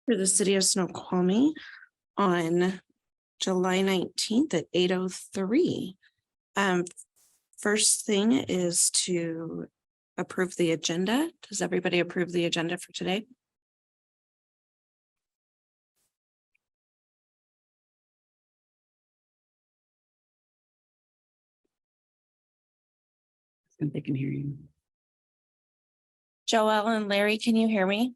for the city of Snoqualmie on July 19th at 8:03. First thing is to approve the agenda. Does everybody approve the agenda for today? And they can hear you. Joelle and Larry, can you hear me?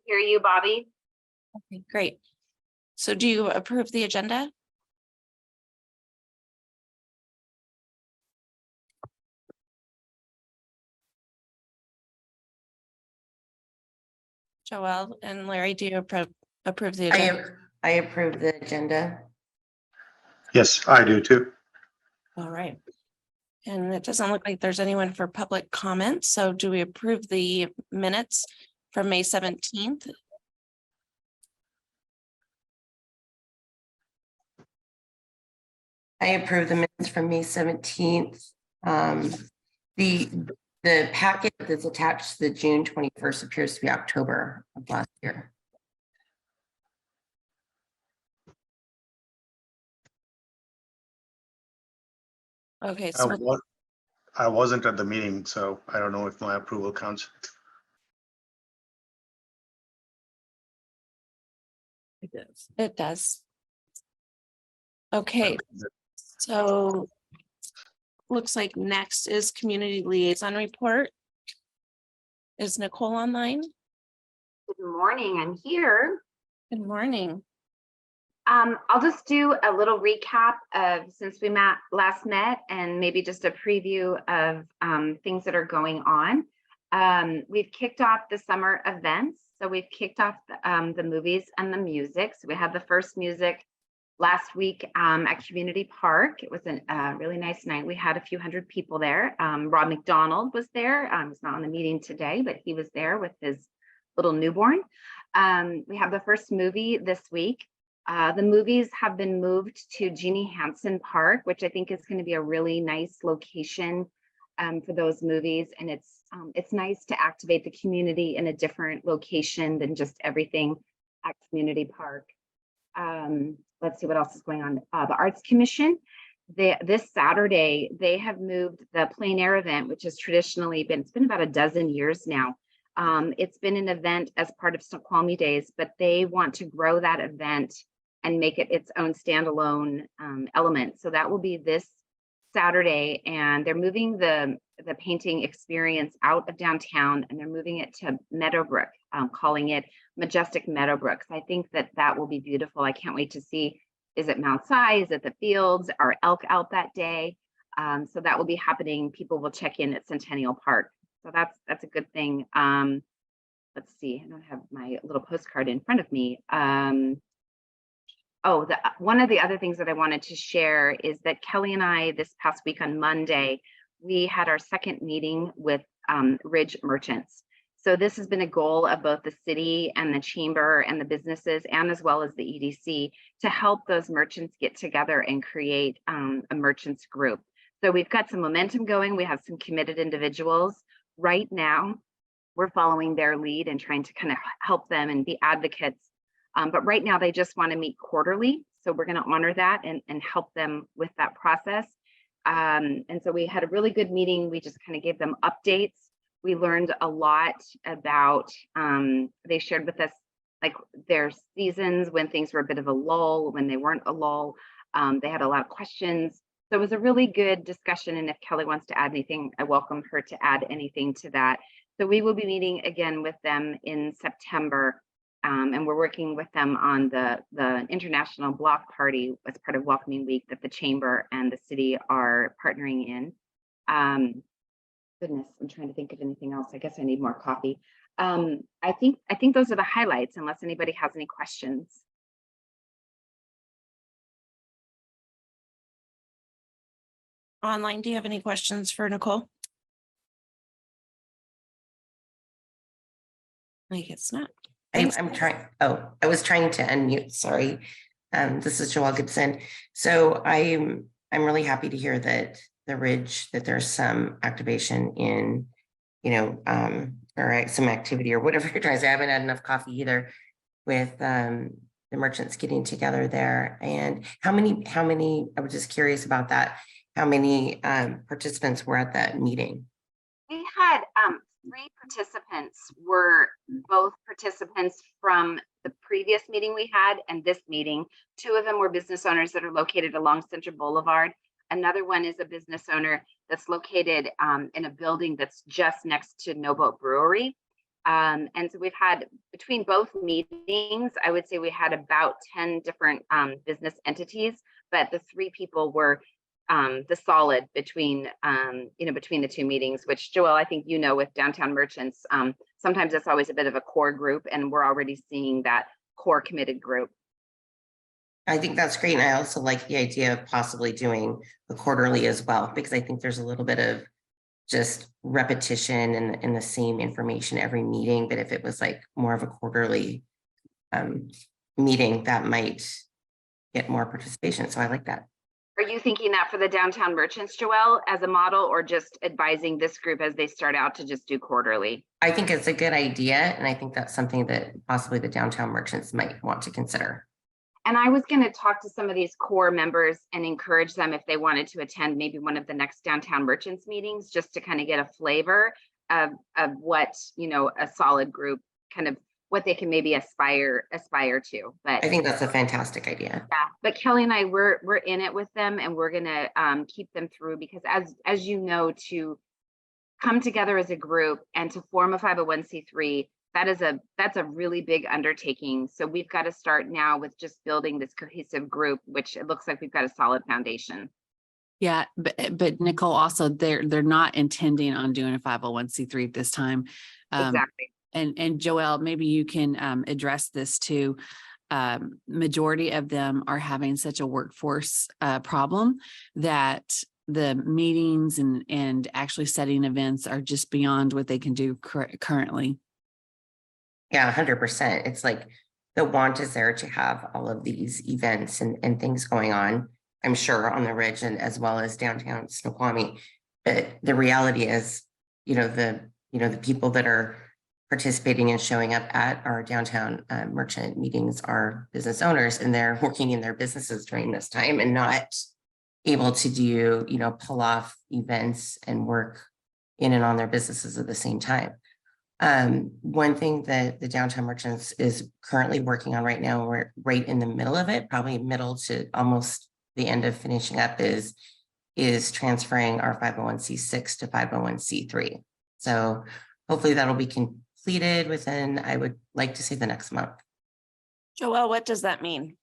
Hear you, Bobby. Okay, great. So do you approve the agenda? Joelle and Larry, do you approve the agenda? I approve the agenda. Yes, I do too. All right. And it doesn't look like there's anyone for public comment. So do we approve the minutes from May 17th? I approve the minutes from May 17th. The packet that's attached to the June 21st appears to be October of last year. Okay, so I wasn't at the meeting, so I don't know if my approval counts. It does. it does. Okay, so looks like next is community liaison report. Is Nicole online? Good morning. I'm here. Good morning. I'll just do a little recap of since we last met and maybe just a preview of things that are going on. We've kicked off the summer events. So we've kicked off the movies and the music. So we had the first music last week at Community Park. It was a really nice night. We had a few hundred people there. Rob McDonald was there. He's not on the meeting today, but he was there with his little newborn. We have the first movie this week. The movies have been moved to Jeannie Hansen Park, which I think is going to be a really nice location for those movies. And it's nice to activate the community in a different location than just everything at Community Park. Let's see what else is going on. The Arts Commission, this Saturday, they have moved the plein air event, which has traditionally been, it's been about a dozen years now. It's been an event as part of Snoqualmie Days, but they want to grow that event and make it its own standalone element. So that will be this Saturday, and they're moving the painting experience out of downtown and they're moving it to Meadowbrook, calling it Majestic Meadowbrook. I think that will be beautiful. I can't wait to see, is it Mount Si, is it the fields, are elk out that day? So that will be happening. People will check in at Centennial Park. So that's a good thing. Let's see, I don't have my little postcard in front of me. One of the other things that I wanted to share is that Kelly and I, this past week on Monday, we had our second meeting with Ridge Merchants. So this has been a goal of both the city and the chamber and the businesses, and as well as the EDC, to help those merchants get together and create a merchants group. So we've got some momentum going. We have some committed individuals. Right now, we're following their lead and trying to kind of help them and be advocates. But right now, they just want to meet quarterly. So we're going to honor that and help them with that process. And so we had a really good meeting. We just kind of gave them updates. We learned a lot about, they shared with us like their seasons when things were a bit of a lull, when they weren't a lull. They had a lot of questions. So it was a really good discussion. And if Kelly wants to add anything, I welcome her to add anything to that. So we will be meeting again with them in September. And we're working with them on the International Block Party as part of Welcoming Week that the Chamber and the city are partnering in. Goodness, I'm trying to think of anything else. I guess I need more coffee. I think those are the highlights, unless anybody has any questions. Online, do you have any questions for Nicole? I guess not. I'm trying. Oh, I was trying to unmute. Sorry. This is Joelle Gibson. So I'm really happy to hear that the Ridge, that there's some activation in, All right, some activity or whatever you're trying to say. I haven't had enough coffee either with the merchants getting together there. And how many, I was just curious about that. How many participants were at that meeting? We had 3 participants were both participants from the previous meeting we had and this meeting. 2 of them were business owners that are located along Central Boulevard. Another one is a business owner that's located in a building that's just next to No Boat Brewery. And so we've had, between both meetings, I would say we had about 10 different business entities, but the 3 people were the solid between between the 2 meetings, which Joelle, I think with downtown merchants, sometimes it's always a bit of a core group, and we're already seeing that core committed group. I think that's great. And I also like the idea of possibly doing the quarterly as well, because I think there's a little bit of just repetition and the same information every meeting. But if it was like more of a quarterly meeting, that might get more participation. So I like that. Are you thinking that for the downtown merchants, Joelle, as a model, or just advising this group as they start out to just do quarterly? I think it's a good idea. And I think that's something that possibly the downtown merchants might want to consider. And I was going to talk to some of these core members and encourage them, if they wanted to attend maybe one of the next downtown merchants meetings, just to kind of get a flavor of what, a solid group, kind of what they can maybe aspire to. But I think that's a fantastic idea. yeah, but Kelly and I, we're in it with them, and we're going to keep them through, because as you know, to come together as a group and to form a 501c3, that's a really big undertaking. So we've got to start now with just building this cohesive group, which it looks like we've got a solid foundation. Yeah, but Nicole, also they're not intending on doing a 501c3 at this time. Exactly. And Joelle, maybe you can address this too. Majority of them are having such a workforce problem that the meetings and actually setting events are just beyond what they can do currently. Yeah, 100%. It's like the want is there to have all of these events and things going on, I'm sure, on the Ridge and as well as downtown Snoqualmie. But the reality is, the people that are participating and showing up at our downtown merchant meetings are business owners, and they're working in their businesses during this time and not able to do, pull off events and work in and on their businesses at the same time. One thing that the downtown merchants is currently working on right now, we're right in the middle of it, probably middle to almost the end of finishing up, is transferring our 501c6 to 501c3. So hopefully that'll be completed within, I would like to say, the next month. Joelle, what does that mean?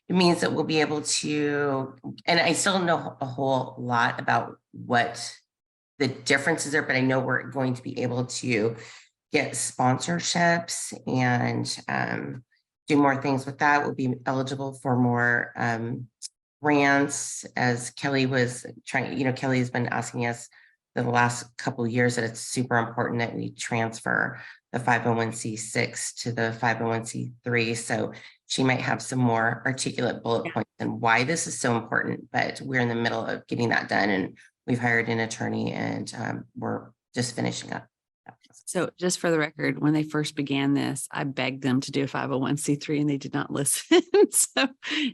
It means that we'll be able to, and I still don't know a whole lot about what the differences are, but I know we're going to be able to get sponsorships and do more things with that. We'll be eligible for more grants, as Kelly was trying, Kelly's been asking us the last couple of years that it's super important that we transfer the 501c6 to the 501c3. So she might have some more articulate bullet points and why this is so important, but we're in the middle of getting that done, and we've hired an attorney, and we're just finishing up. So just for the record, when they first began this, I begged them to do a 501c3 and they did not listen.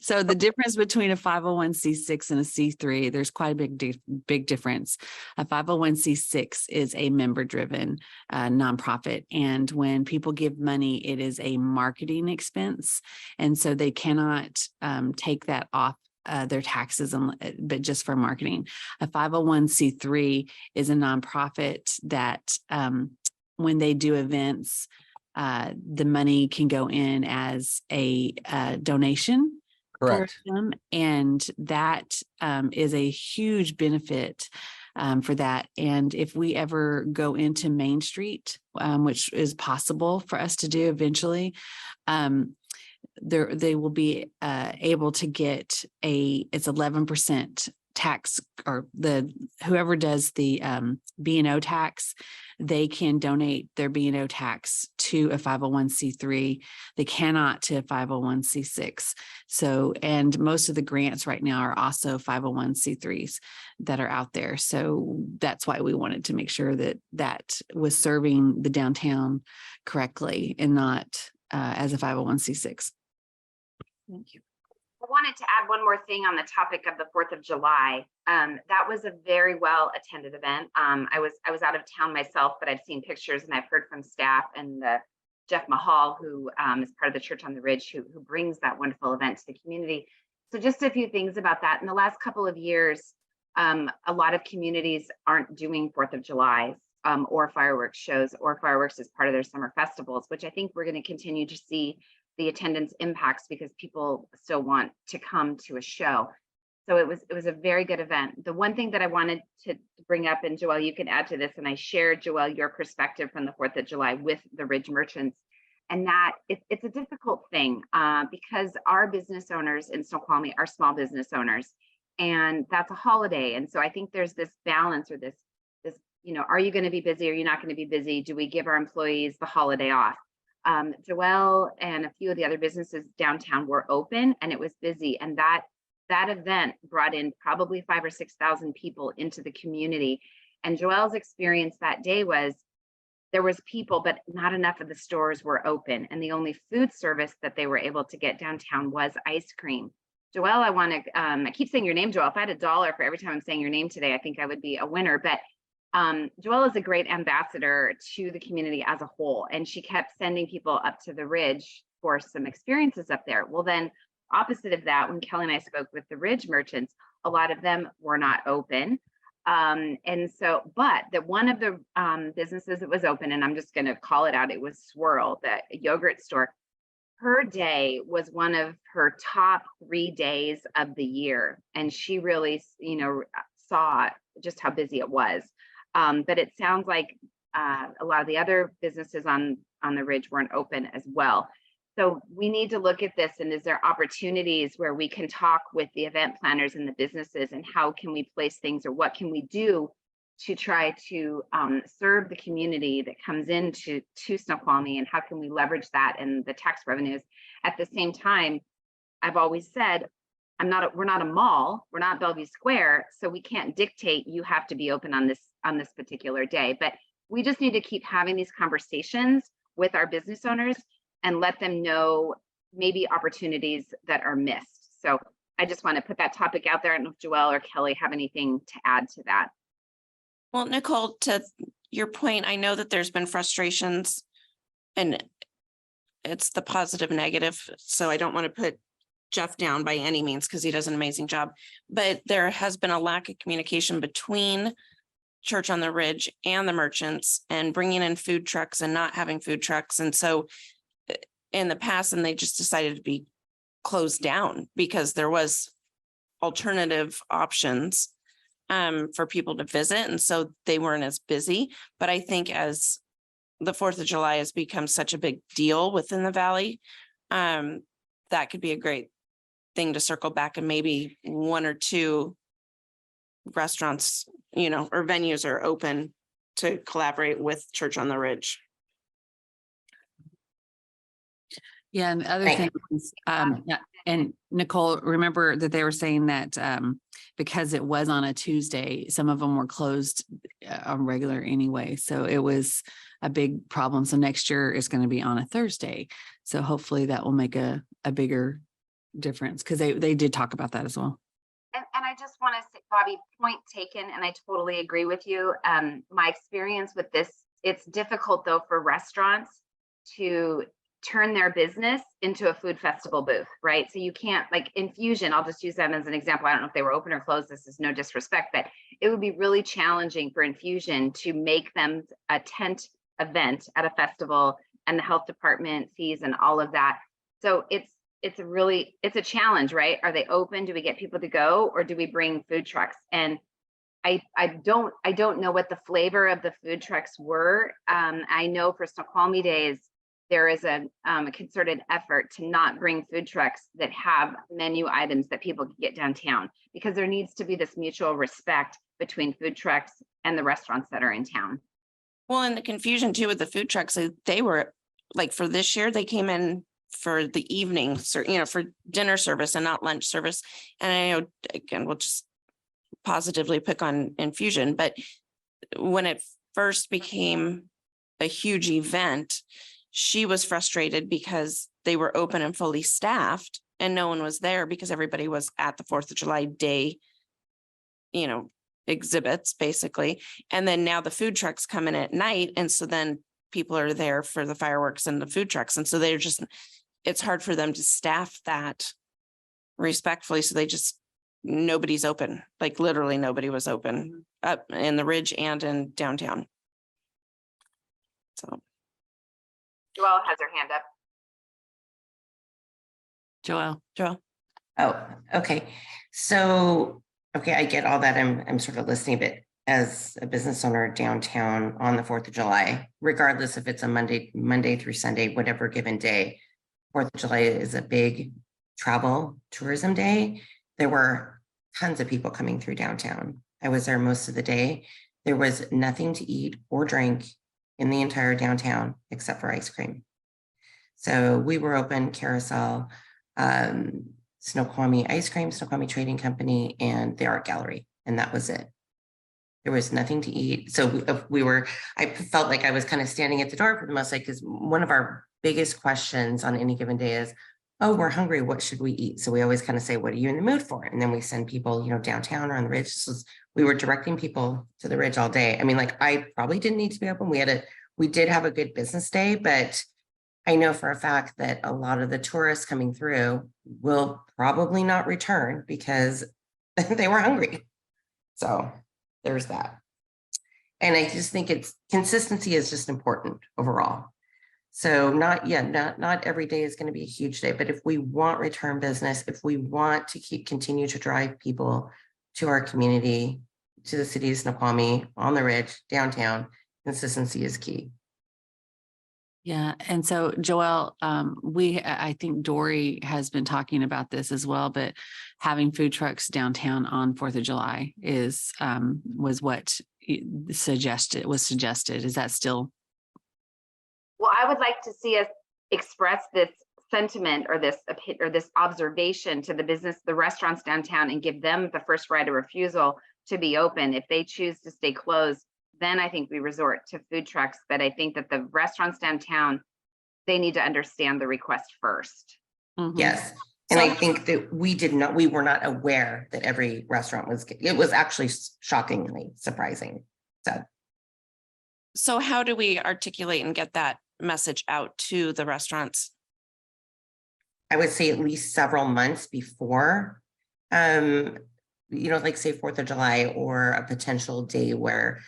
So the difference between a 501c6 and a C3, there's quite a big difference. A 501c6 is a member-driven nonprofit. And when people give money, it is a marketing expense. And so they cannot take that off their taxes, but just for marketing. A 501c3 is a nonprofit that when they do events, the money can go in as a donation. Correct. For them, and that is a huge benefit for that. And if we ever go into Main Street, which is possible for us to do eventually, they will be able to get it's 11% tax, or whoever does the B&O tax, they can donate their B&O tax to a 501c3. They cannot to a 501c6. So, and most of the grants right now are also 501c3s that are out there. So that's why we wanted to make sure that that was serving the downtown correctly and not as a 501c6. Thank you. I wanted to add one more thing on the topic of the 4th of July. That was a very well attended event. I was out of town myself, but I've seen pictures and I've heard from staff and Jeff Mahal, who is part of the Church on the Ridge, who brings that wonderful event to the community. So just a few things about that. In the last couple of years, a lot of communities aren't doing 4th of July or fireworks shows or fireworks as part of their summer festivals, which I think we're going to continue to see the attendance impacts because people still want to come to a show. So it was a very good event. The one thing that I wanted to bring up, and Joelle, you can add to this, and I shared, Joelle, your perspective from the 4th of July with the Ridge merchants, and that it's a difficult thing because our business owners in Snoqualmie are small business owners, and that's a holiday. And so I think there's this balance or this, are you going to be busy? Are you not going to be busy? Do we give our employees the holiday off? Joelle and a few of the other businesses downtown were open and it was busy. And that event brought in probably 5,000 or 6,000 people into the community. And Joelle's experience that day was there was people, but not enough of the stores were open. And the only food service that they were able to get downtown was ice cream. Joelle, I keep saying your name, Joelle. If I had $1 for every time I'm saying your name today, I think I would be a winner. But Joelle is a great ambassador to the community as a whole, and she kept sending people up to the Ridge for some experiences up there. Well, then opposite of that, when Kelly and I spoke with the Ridge merchants, a lot of them were not open. And so, but that one of the businesses that was open, and I'm just going to call it out, it was Swirl, the yogurt store. Her day was one of her top 3 days of the year. And she really, saw just how busy it was. But it sounds like a lot of the other businesses on the Ridge weren't open as well. So we need to look at this, and is there opportunities where we can talk with the event planners and the businesses, and how can we place things, or what can we do to try to serve the community that comes into Snoqualmie, and how can we leverage that and the tax revenues? At the same time, I've always said, we're not a mall, we're not Bellevue Square, so we can't dictate you have to be open on this particular day. But we just need to keep having these conversations with our business owners and let them know maybe opportunities that are missed. So I just want to put that topic out there. I don't know if Joelle or Kelly have anything to add to that. Well, Nicole, to your point, I know that there's been frustrations, and it's the positive negative. So I don't want to put Jeff down by any means because he does an amazing job, but there has been a lack of communication between Church on the Ridge and the merchants, and bringing in food trucks and not having food trucks. And so in the past, and they just decided to be closed down because there was alternative options for people to visit. And so they weren't as busy. But I think as the 4th of July has become such a big deal within the Valley, that could be a great thing to circle back, and maybe 1 or 2 restaurants, or venues are open to collaborate with Church on the Ridge. Yeah, and the other Thank thing is, yeah, and Nicole, remember that they were saying that because it was on a Tuesday, some of them were closed on regular anyway. So it was a big problem. So next year is going to be on a Thursday. So hopefully that will make a bigger difference, because they did talk about that as well. And I just want to say, Bobby, point taken, and I totally agree with you. My experience with this, it's difficult though for restaurants to turn their business into a food festival booth, right? So you can't, like Infusion, I'll just use them as an example. I don't know if they were open or closed. This is no disrespect, but it would be really challenging for Infusion to make them a tent event at a festival, and the health department fees and all of that. So it's a challenge, right? Are they open? Do we get people to go, or do we bring food trucks? And I don't know what the flavor of the food trucks were. I know for Snoqualmie Days, there is a concerted effort to not bring food trucks that have menu items that people can get downtown, because there needs to be this mutual respect between food trucks and the restaurants that are in town. Well, and the confusion too with the food trucks, they were like for this year, they came in for the evening, for dinner service and not lunch service. And I know, again, we'll just positively pick on infusion, but when it first became a huge event, she was frustrated because they were open and fully staffed and no one was there because everybody was at the 4th of July day, exhibits basically. And then now the food trucks come in at night. And so then people are there for the fireworks and the food trucks. And so it's hard for them to staff that respectfully. So nobody's open, like literally nobody was open up in the Ridge and in downtown. So. Joelle has her hand up. Joelle. Oh, okay. So, okay, I get all that. I'm sort of listening, but as a business owner downtown on the 4th of July, regardless if it's a Monday through Sunday, whatever given day, 4th of July is a big travel tourism day. There were tons of people coming through downtown. I was there most of the day. There was nothing to eat or drink in the entire downtown except for ice cream. So we were open, Carousel, Snoqualmie Ice Cream, Snoqualmie Trading Company, and the Art Gallery. And that was it. There was nothing to eat. So I felt like I was kind of standing at the door for the most part, because one of our biggest questions on any given day is, oh, we're hungry. What should we eat? So we always kind of say, what are you in the mood for? And then we send people, downtown or on the Ridge. We were directing people to the Ridge all day. I mean, like, I probably didn't need to be open. We did have a good business day, but I know for a fact that a lot of the tourists coming through will probably not return because they were hungry. So there's that. And I just think consistency is just important overall. So not every day is going to be a huge day, but if we want return business, if we want to continue to drive people to our community, to the city of Snoqualmie, on the Ridge, downtown, consistency is key. Yeah. And so Joelle, I think Dory has been talking about this as well, but having food trucks downtown on 4th of July was what was suggested. Is that still? Well, I would like to see us express this sentiment or this observation to the restaurants downtown, and give them the first right of refusal to be open. If they choose to stay closed, then I think we resort to food trucks. But I think that the restaurants downtown, they need to understand the request first. Mm-hmm. Yes. And I think that we were not aware that every restaurant it was actually shockingly surprising. So how do we articulate and get that message out to the restaurants? I would say at least several months before, like say 4th of July or a potential day where,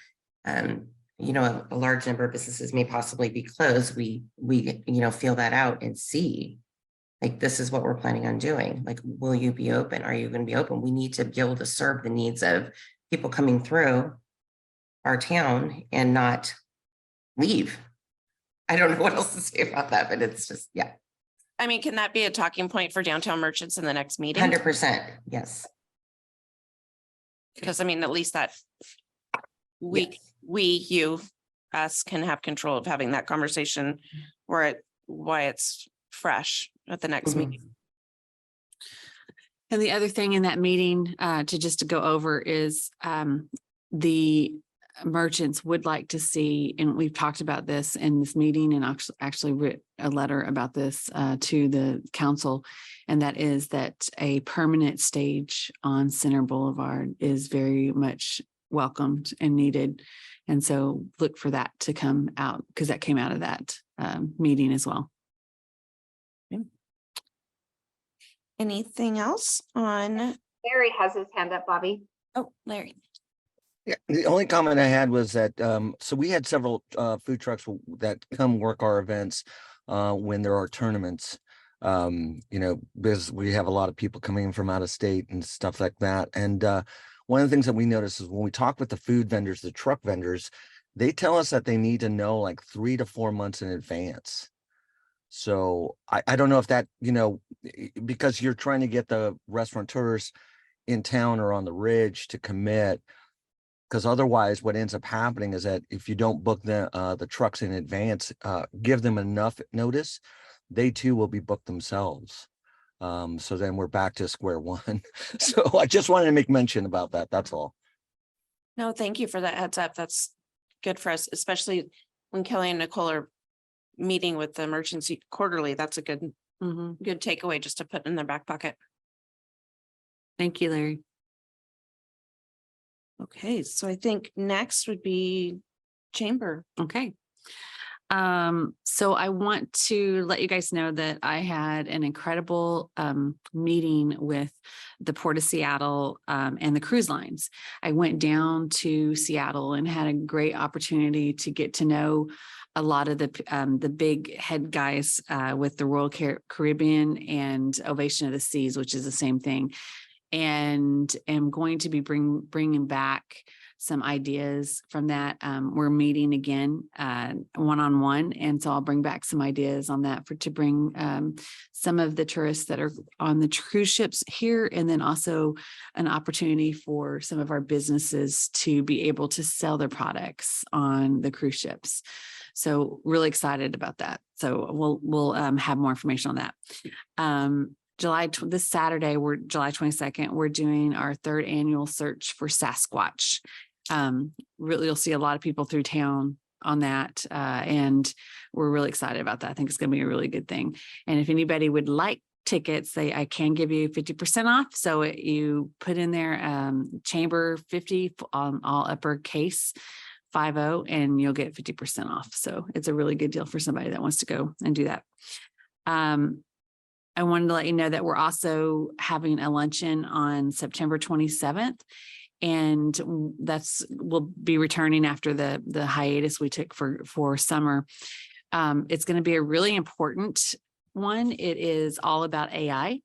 a large number of businesses may possibly be closed. We feel that out and see, like, this is what we're planning on doing. Like, will you be open? Are you going to be open? We need to be able to serve the needs of people coming through our town and not leave. I don't know what else to say about that, but it's just, yeah. I mean, can that be a talking point for downtown merchants in the next meeting? 100%. Yes. Because I mean, at least that us can have control of having that conversation why it's fresh at the next meeting. And the other thing in that meeting to go over is the merchants would like to see, and we've talked about this in this meeting and actually wrote a letter about this to the council, and that is that a permanent stage on Center Boulevard is very much welcomed and needed. And so look for that to come out, because that came out of that meeting as well. Anything else on? Larry has his hand up, Bobby. Oh, Larry. Yeah, the only comment I had was that so we had several food trucks that come work our events when there are tournaments, because we have a lot of people coming in from out of state and stuff like that. And one of the things that we notice is when we talk with the food vendors, the truck vendors, they tell us that they need to know like 3 to 4 months in advance. So I don't know if that, because you're trying to get the restaurateurs in town or on the Ridge to commit. Because otherwise what ends up happening is that if you don't book the trucks in advance, give them enough notice, they too will be booked themselves. So then we're back to square one. So I just wanted to make mention about that. That's all. No, thank you for that heads up. That's good for us, especially when Kelly and Nicole are meeting with the emergency quarterly. That's a good takeaway just to put in their back pocket. Thank you, Larry. Okay, so I think next would be chamber. Okay. So I want to let you guys know that I had an incredible meeting with the Port of Seattle and the cruise lines. I went down to Seattle and had a great opportunity to get to know a lot of the big head guys with the Royal Caribbean and Ovation of the Seas, which is the same thing. And am going to be bringing back some ideas from that. We're meeting again one-on-one. And so I'll bring back some ideas on that to bring some of the tourists that are on the cruise ships here, and then also an opportunity for some of our businesses to be able to sell their products on the cruise ships. So really excited about that. So we'll have more information on that. This Saturday, July 22nd, we're doing our 3rd annual search for Sasquatch. Really, you'll see a lot of people through town on that. And we're really excited about that. I think it's going to be a really good thing. And if anybody would like tickets, I can give you 50% off. So you put in there chamber 50 on all uppercase 50, and you'll get 50% off. So it's a really good deal for somebody that wants to go and do that. I wanted to let you know that we're also having a luncheon on September 27th, and we'll be returning after the hiatus we took for summer. It's going to be a really important one. It is all about AI,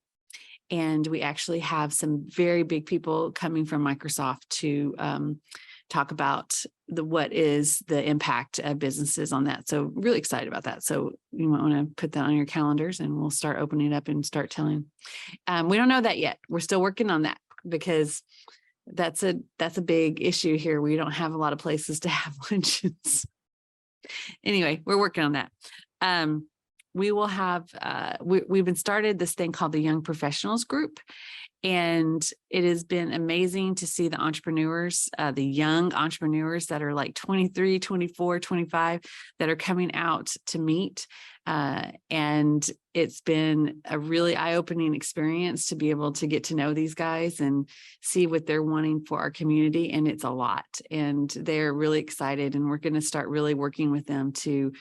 and we actually have some very big people coming from Microsoft to talk about what is the impact of businesses on that. So really excited about that. So you might want to put that on your calendars, and we'll start opening it up and start telling. We don't know that yet. We're still working on that, because that's a big issue here. We don't have a lot of places to have luncheons. Anyway, we're working on that. We will have, we've been started this thing called the Young Professionals Group. And it has been amazing to see the entrepreneurs, the young entrepreneurs that are like 23, 24, 25, that are coming out to meet. And it's been a really eye-opening experience to be able to get to know these guys and see what they're wanting for our community. And it's a lot. And they're really excited. And we're going to start really working with them to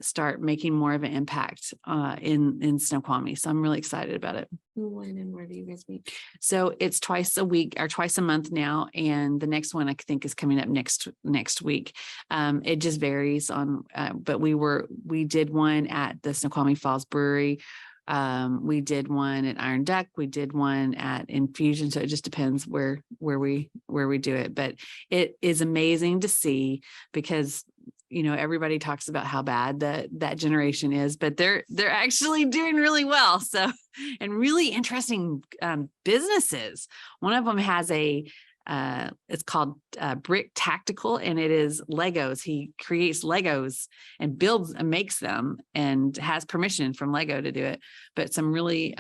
start making more of an impact in Snoqualmie. So I'm really excited about it. When and where do you guys meet? So it's twice a week or twice a month now. And the next one I think is coming up next week. It just varies on, but we did one at the Snoqualmie Falls Brewery. We did one at Iron Duck. We did one at Infusion. So it just depends where we do it. But it is amazing to see, because everybody talks about how bad that generation is, but they're actually doing really well. So, and really interesting businesses. One of them has it's called Brick Tactical, and it is Legos. He creates Legos and builds and makes them, and has permission from Lego to do it. But some really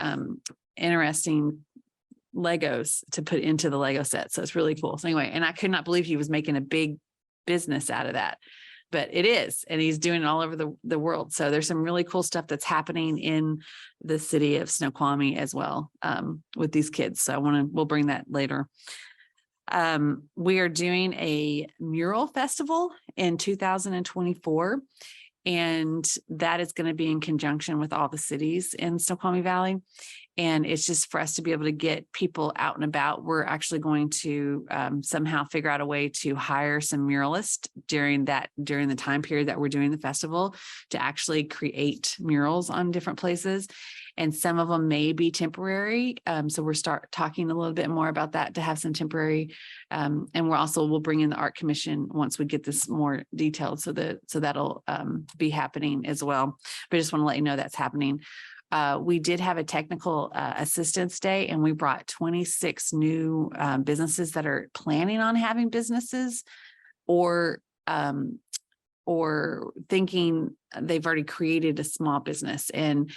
interesting Legos to put into the Lego set. So it's really cool. So anyway, and I could not believe he was making a big business out of that. But it is, and he's doing it all over the world. So there's some really cool stuff that's happening in the city of Snoqualmie as well with these kids. So we'll bring that later. We are doing a mural festival in 2024, and that is going to be in conjunction with all the cities in Snoqualmie Valley. And it's just for us to be able to get people out and about. We're actually going to somehow figure out a way to hire some muralists during the time period that we're doing the festival to actually create murals on different places. And some of them may be temporary. So we'll start talking a little bit more about that, to have some temporary. And we'll bring in the art commission once we get this more detailed. So that'll be happening as well. But I just want to let you know that's happening. we did have a technical assistance day, and we brought 26 new businesses that are planning on having businesses or thinking they've already created a small business. And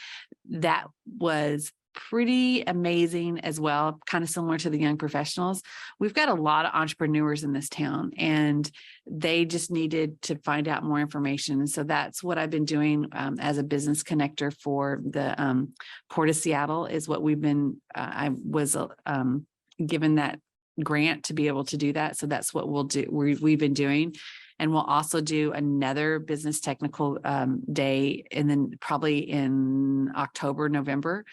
that was pretty amazing as well, kind of similar to the young professionals. We've got a lot of entrepreneurs in this town, and they just needed to find out more information. And so that's what I've been doing as a business connector for the Port of Seattle, is what we've been, I was given that grant to be able to do that. So that's what we'll do. We've been doing. And we'll also do another business technical day, and then probably in October, November,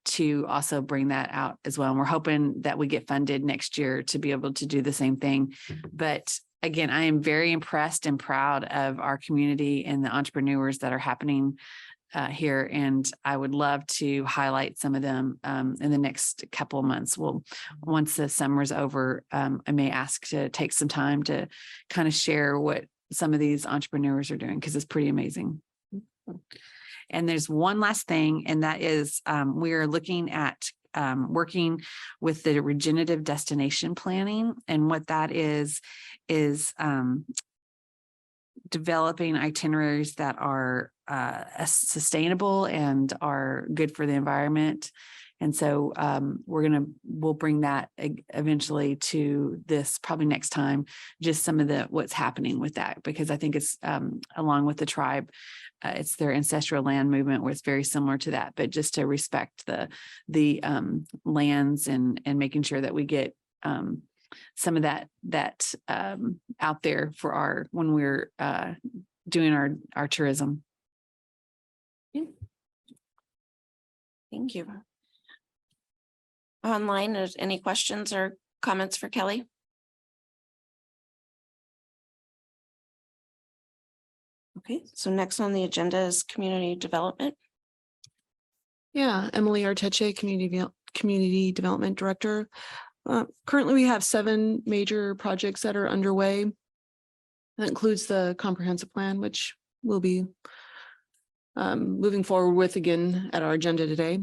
to also bring that out as well. And we're hoping that we get funded next year to be able to do the same thing. But again, I am very impressed and proud of our community and the entrepreneurs that are happening here. And I would love to highlight some of them in the next couple of months. Well, once the summer's over, I may ask to take some time to kind of share what some of these entrepreneurs are doing, because it's pretty amazing. And there's one last thing, and that is we are looking at working with the regenerative destination planning. And what that is developing itineraries that are sustainable and are good for the environment. And so we'll bring that eventually to this probably next time, just some of what's happening with that, because I think it's along with the tribe, it's their ancestral land movement, where it's very similar to that, but just to respect the lands and making sure that we get some of that out there for when we're doing our tourism. Thank you. Online, is any questions or comments for Kelly? Okay, so next on the agenda is community development. Yeah, Emily Arteche, Community Development Director. Currently, we have 7 major projects that are underway. That includes the comprehensive plan, which we'll be moving forward with again at our agenda today.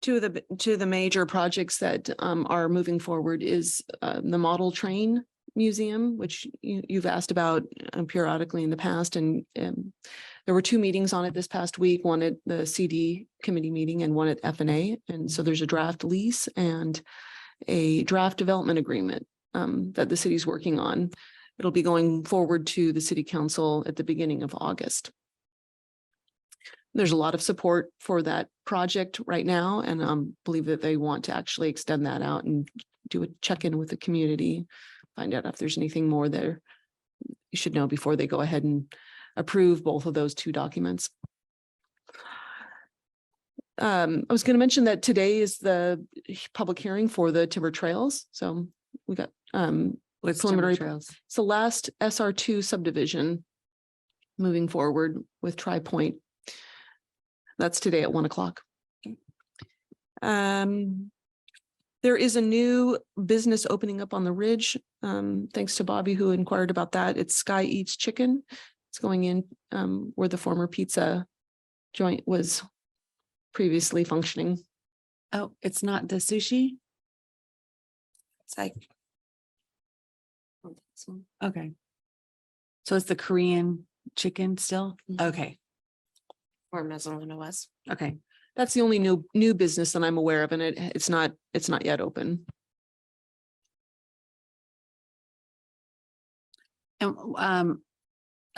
Two of the major projects that are moving forward is the Model Train Museum, which you've asked about periodically in the past, and there were 2 meetings on it this past week, one at the CD committee meeting and one at F&A. And so there's a draft lease and a draft development agreement that the city's working on. It'll be going forward to the city council at the beginning of August. There's a lot of support for that project right now, and believe that they want to actually extend that out and do a check-in with the community, find out if there's anything more there you should know before they go ahead and approve both of those 2 documents. I was going to mention that today is the public hearing for the Timber Trails. So we got What's preliminary trails? It's the last SR2 subdivision moving forward with Tri-Point. That's today at 1 o'clock. There is a new business opening up on the ridge. Thanks to Bobby who inquired about that. It's Sky Eats Chicken. It's going in where the former pizza joint was previously functioning. Oh, it's not the sushi? It's like, Okay. So it's the Korean chicken still? Mhm. Okay. where Mezzaluna was. Okay. That's the only new business that I'm aware of, and it's not yet open. And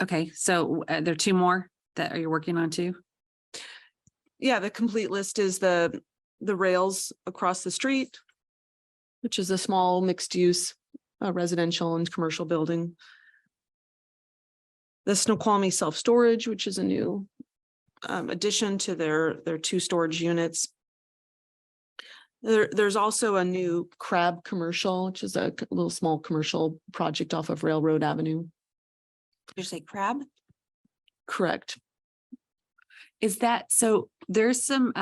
okay, so there are 2 more that you're working on too? Yeah, the complete list is the rails across the street, which is a small mixed use residential and commercial building. The Snoqualmie self-storage, which is a new addition to their 2 storage units. There's also a new crab commercial, which is a little small commercial project off of Railroad Avenue. Did you say crab? Correct. Is that, so there's some,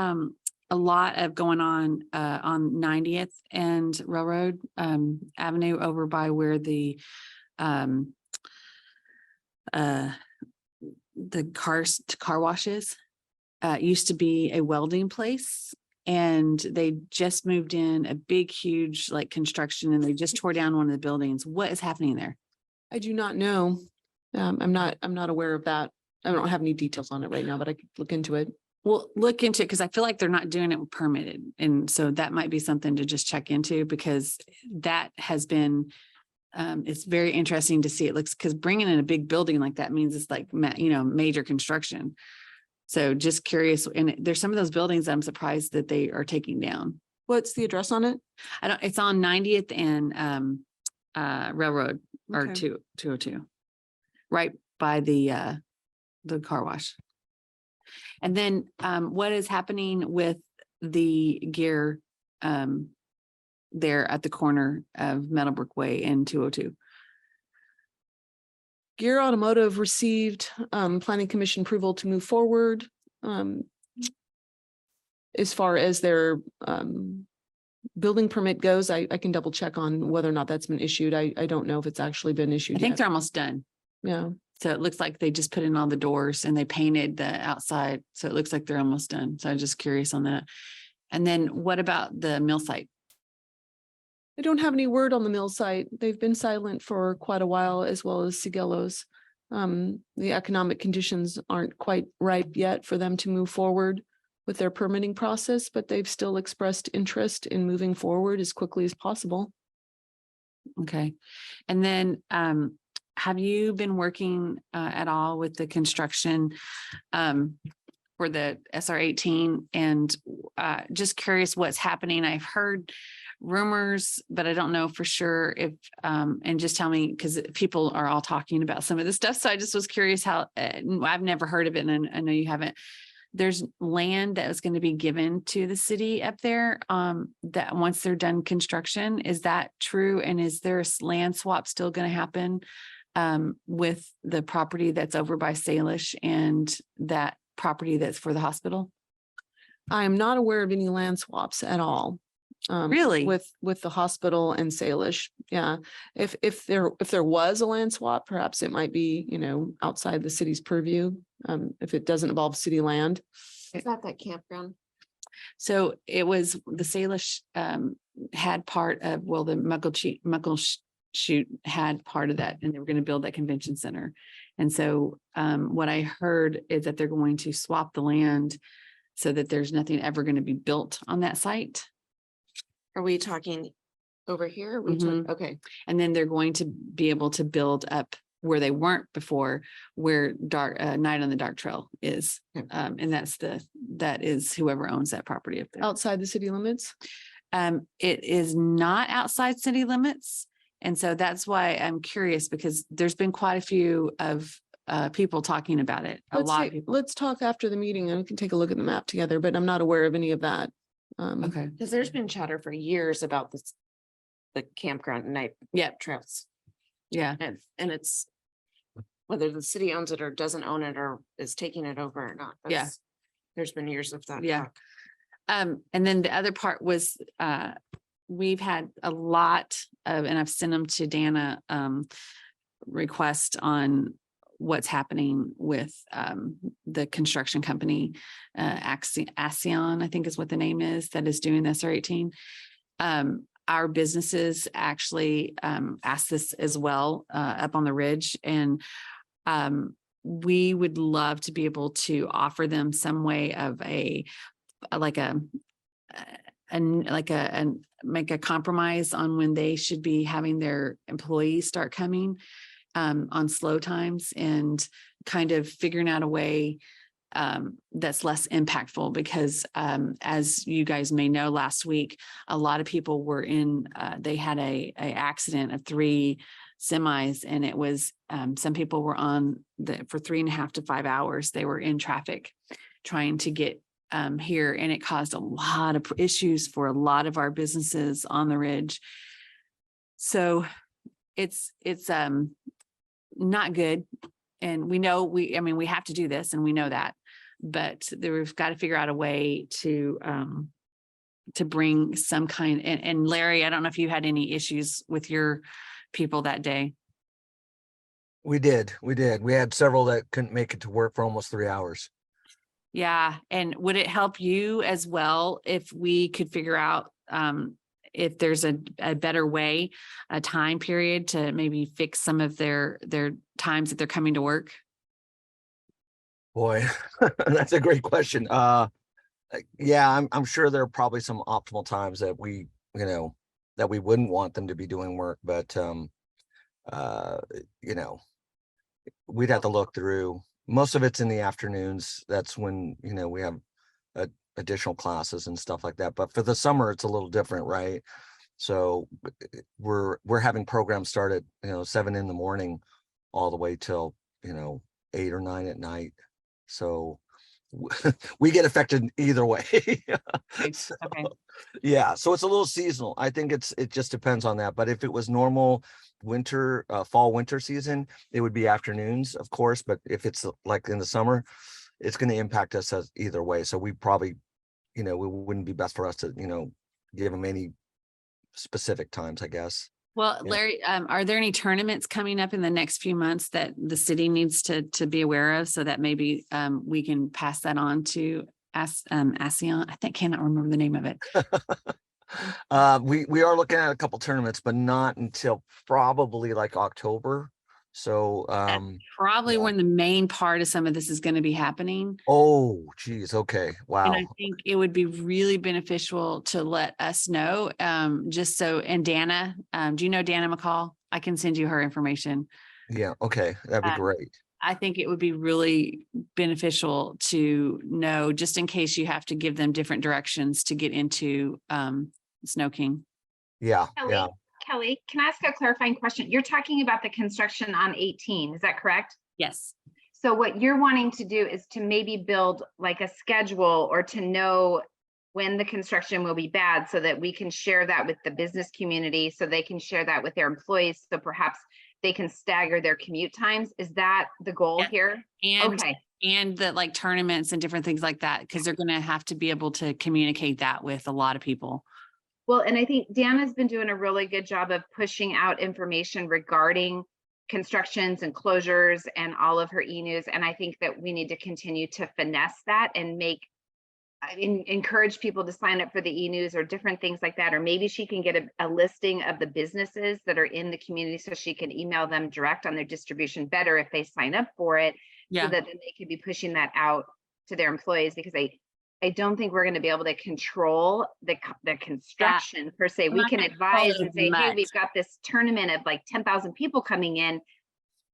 a lot of going on 90th and Railroad Avenue over by where the car wash is. used to be a welding place. And they just moved in a big, huge like construction, and they just tore down one of the buildings. What is happening there? I do not know. I'm not aware of that. I don't have any details on it right now, but I could look into it. Well, look into it because I feel like they're not doing it permitted. And so that might be something to just check into, because that has been, it's very interesting to see. It looks, because bringing in a big building like that means it's like, major construction. So just curious. And there's some of those buildings I'm surprised that they are taking down. What's the address on it? It's on 90th and Railroad or Okay. 202, right by the car wash. And then what is happening with the gear there at the corner of Meadowbrook Way and 202? Gear Automotive received planning commission approval to move forward. As far as their building permit goes, I can double check on whether or not that's been issued. I don't know if it's actually been issued I think yet. they're almost done. Yeah. So it looks like they just put in all the doors and they painted the outside. So it looks like they're almost done. So I'm just curious on that. And then what about the mill site? I don't have any word on the mill site. They've been silent for quite a while, as well as Sigelo's. The economic conditions aren't quite ripe yet for them to move forward with their permitting process, but they've still expressed interest in moving forward as quickly as possible. Okay. And then have you been working at all with the construction for the SR 18? And just curious what's happening. I've heard rumors, but I don't know for sure if, and just tell me, because people are all talking about some of this stuff. So I just was curious how, I've never heard of it, and I know you haven't. There's land that was going to be given to the city up there that once they're done construction. Is that true? And is there a land swap still going to happen with the property that's over by Salish and that property that's for the hospital? I am not aware of any land swaps at all. Really? With the hospital and Salish. Yeah. If there was a land swap, perhaps it might be, outside the city's purview. If it doesn't involve city land. Is that campground? So it was the Salish had part of, well, the Muckleshoot had part of that, and they were going to build that convention center. And so what I heard is that they're going to swap the land so that there's nothing ever going to be built on that site. Are we talking over here? Okay. And then they're going to be able to build up where they weren't before, where Night on the Dark Trail is. And that is whoever owns that property up there. Outside the city limits? It is not outside city limits. And so that's why I'm curious, because there's been quite a few of people talking about it. Let's talk after the meeting and we can take a look at the map together, but I'm not aware of any of that. Okay. Because there's been chatter for years about this, the campground and night trails. Yeah. And it's whether the city owns it or doesn't own it or is taking it over or not. There's been years of that. Yeah. And then the other part was we've had a lot of, and I've sent them to Dana, request on what's happening with the construction company, Asion, I think is what the name is, that is doing this SR 18. Our businesses actually asked this as well up on the ridge, and we would love to be able to offer them some way of make a compromise on when they should be having their employees start coming on slow times, and kind of figuring out a way that's less impactful, because as you guys may know, last week a lot of people were in they had a accident of 3 semis, and it was some people were on for 3.5 to 5 hours. They were in traffic trying to get here, and it caused a lot of issues for a lot of our businesses on the ridge. So it's not good. And we know we have to do this, and we know that, but we've got to figure out a way to bring some kind. And Larry, I don't know if you had any issues with your people that day. We did. We had several that couldn't make it to work for almost 3 hours. Yeah, and would it help you as well if we could figure out if there's a better way, a time period to maybe fix some of their times that they're coming to work? Boy, that's a great question. Yeah, I'm sure there are probably some optimal times that we, you know, that we wouldn't want them to be doing work, but uh, you know, we'd have to look through. Most of it's in the afternoons. That's when, you know, we have additional classes and stuff like that. But for the summer, it's a little different, right? So we're having programs start at, you know, 7 a.m. all the way till, you know, 8 or 9 at night. So we get affected either way. So, Okay. yeah, so it's a little seasonal. I think it just depends on that. But if it was normal winter, fall winter season, it would be afternoons, of course. But if it's like in the summer, it's going to impact us as either way. So we probably, you know, it wouldn't be best for us to, you know, give them any specific times, I guess. Well, Yeah. Larry, are there any tournaments coming up in the next few months that the city needs to be aware of, so that maybe we can pass that on to ASEAN? I think, cannot remember the name of it. We are looking at a couple tournaments, but not until probably like October. So Probably yeah. when the main part of some of this is going to be happening. Oh geez, okay. And Wow. I think it would be really beneficial to let us know, just so, and Dana, do you know Dana McCall? I can send you her information. Yeah, okay, that'd be Um, great. I think it would be really beneficial to know, just in case you have to give them different directions to get into Snow King. Yeah, Kelly, yeah. Kelly, can I ask a clarifying question? You're talking about the construction on 18, is that correct? Yes. So what you're wanting to do is to maybe build like a schedule, or to know when the construction will be bad, so that we can share that with the business community, so they can share that with their employees. So perhaps they can stagger their commute times. Is that the goal Yeah. here? And Okay. and the like tournaments and different things like that, because they're going to have to be able to communicate that with a lot of people. Well, and I think Dana's been doing a really good job of pushing out information regarding constructions and closures and all of her e-news. And I think that we need to continue to finesse that and make encourage people to sign up for the e-news or different things like that. Or maybe she can get a listing of the businesses that are in the community, so she can email them direct on their distribution better if they sign up for it, so Yeah. that then they could be pushing that out to their employees. Because I don't think we're going to be able to control the construction per se. We're We not can gonna advise control it and as say, hey, much. we've got this tournament of like 10,000 people coming in.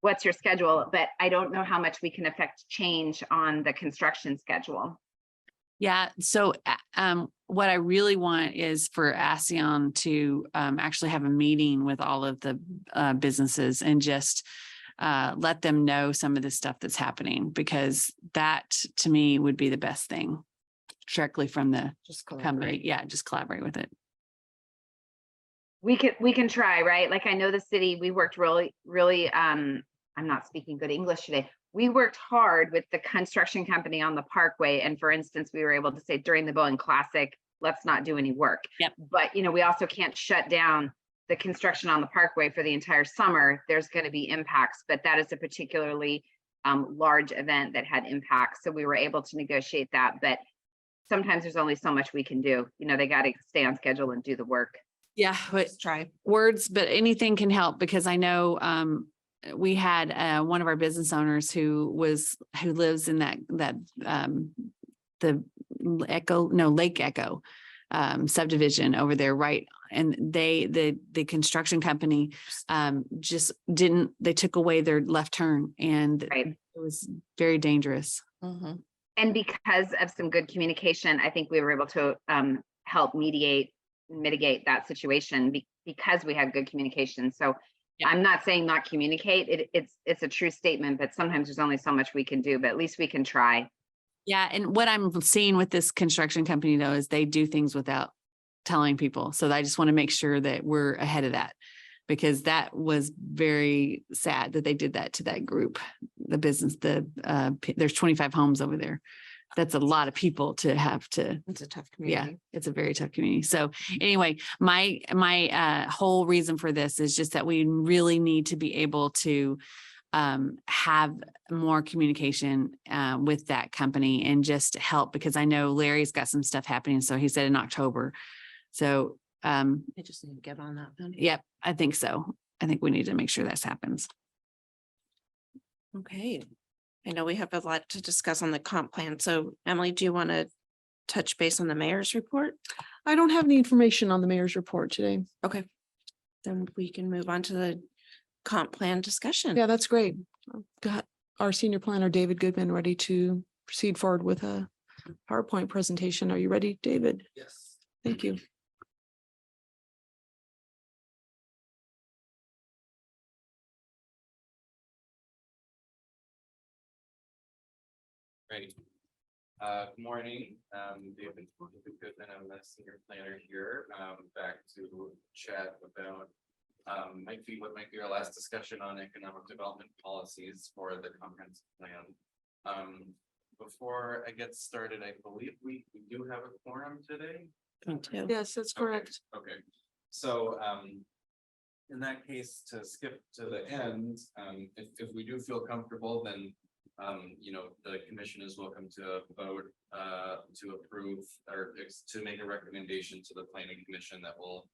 What's your schedule? But I don't know how much we can affect change on the construction schedule. Yeah. So what I really want is for ASEAN to actually have a meeting with all of the businesses and just let them know some of the stuff that's happening, because that to me would be the best thing, directly from the company. Yeah, just collaborate with it. We can try, right? Like, I know the city, we worked really, I'm not speaking good English today. We worked hard with the construction company on the Parkway. And for instance, we were able to say during the Boeing Classic, let's not do any work. Yep. But, we also can't shut down the construction on the Parkway for the entire summer. There's going to be impacts, but that is a particularly large event that had impacts. So we were able to negotiate that, but sometimes there's only so much we can do. They got to stay on schedule and do the work. Yeah, but try words, but anything can help, because I know we had one of our business owners who lives in the Lake Echo subdivision over there, right? And the construction company they took away their left turn, and Right. it was very dangerous. And because of some good communication, I think we were able to help mitigate that situation because we had good communication. So yeah. I'm not saying not communicate. It's a true statement, but sometimes there's only so much we can do, but at least we can try. Yeah. And what I'm seeing with this construction company, though, is they do things without telling people. So I just want to make sure that we're ahead of that, because that was very sad that they did that to that group, the business, there's 25 homes over there. That's a lot of people to have to. It's a tough community. Yeah, it's a very tough community. So anyway, my whole reason for this is just that we really need to be able to have more communication with that company and just help, because I know Larry's got some stuff happening. So he said in October. So I just need to get on that then. yep, I think so. I think we need to make sure this happens. Okay. I know we have a lot to discuss on the comp plan. So Emily, do you want to touch base on the mayor's report? I don't have any information on the mayor's report today. Okay. Then we can move on to the comp plan discussion. Yeah, that's great. I've got our senior planner, David Goodman, ready to proceed forward with a PowerPoint presentation. Are you ready, David? Yes. Thank you. Great. Good morning. David Goodman, I'm the senior planner here. Back to chat about what might be our last discussion on economic development policies for the comprehensive plan. Before I get started, I believe we do have a quorum today. Me too. Yes, that's correct. Okay, so in that case, to skip to the end, if we do feel comfortable, then you know, the commission is welcome to vote to approve or to make a recommendation to the planning commission that will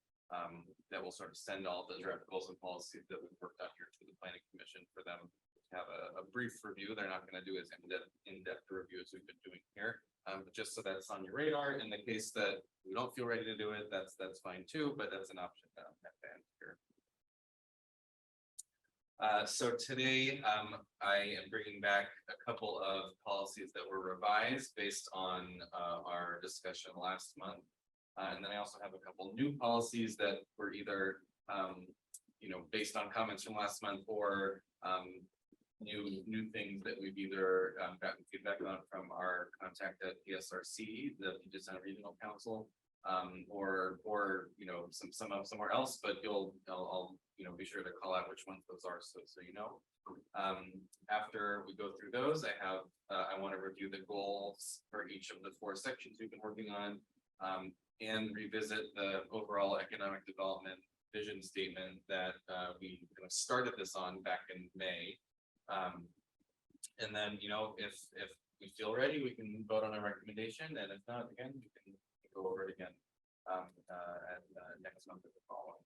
sort of send all the draft goals and policies that we've worked on here to the planning commission for them to have a brief review. They're not going to do as in-depth review as we've been doing here. But just so that's on your radar, in the case that we don't feel ready to do it, that's fine too, but that's an option that I'm at the end here. So today, I am bringing back a couple of policies that were revised based on our discussion last month. And then I also have a couple new policies that were either, you know, based on comments from last month or new things that we've either gotten feedback on from our contact at PSRC, the Puget Sound Regional Council, or you know, somewhere else. But I'll you know, be sure to call out which ones those are, so you know. After we go through those, I want to review the goals for each of the 4 sections we've been working on, and revisit the overall economic development vision statement that we kind of started this on back in May. And then, you know, if we feel ready, we can vote on a recommendation, and if not, again, we can go over it again at next month or the following.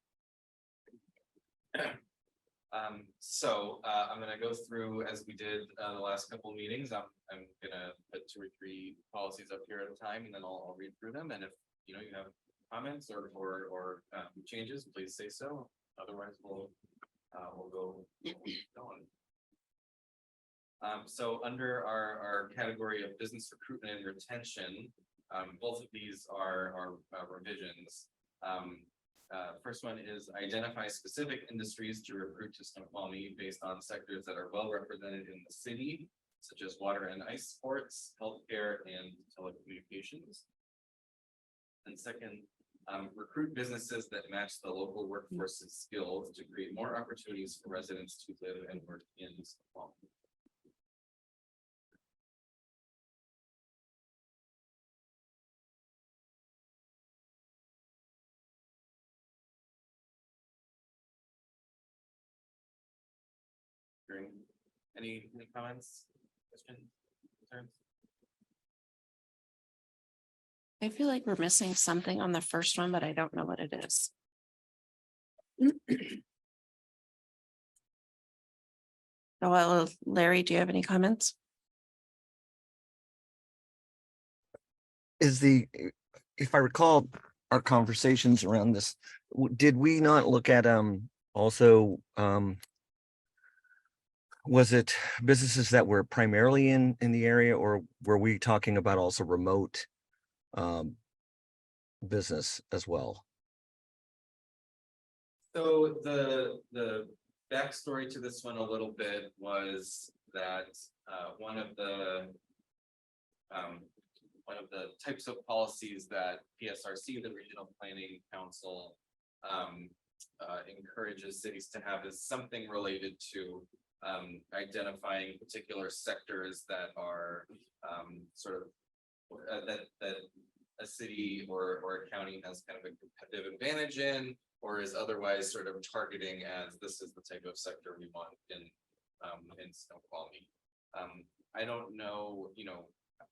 So I'm going to go through as we did the last couple of meetings. I'm going to put 2 or 3 policies up here at a time, and then I'll read through them. And if you know you have comments or changes, please say so. Otherwise, we'll go going. So under our category of business recruitment and retention, both of these are revisions. First one is identify specific industries to recruit to Snoqualmie based on sectors that are well represented in the city, such as water and ice sports, healthcare, and telecommunications. And second, recruit businesses that match the local workforce's skills to create more opportunities for residents to live and work in Snoqualmie. Any comments, questions, concerns? I feel like we're missing something on the first one, but I don't know what it is. Oh, well, Larry, do you have any comments? If I recall our conversations around this, did we not look at also was it businesses that were primarily in the area, or were we talking about also remote business as well? So the backstory to this one a little bit was that one of the types of policies that PSRC, the Regional Planning Council, encourages cities to have is something related to identifying particular sectors that are sort of that a city or a county has kind of a competitive advantage in, or is otherwise sort of targeting as this is the type of sector we want in in Snoqualmie. I don't know,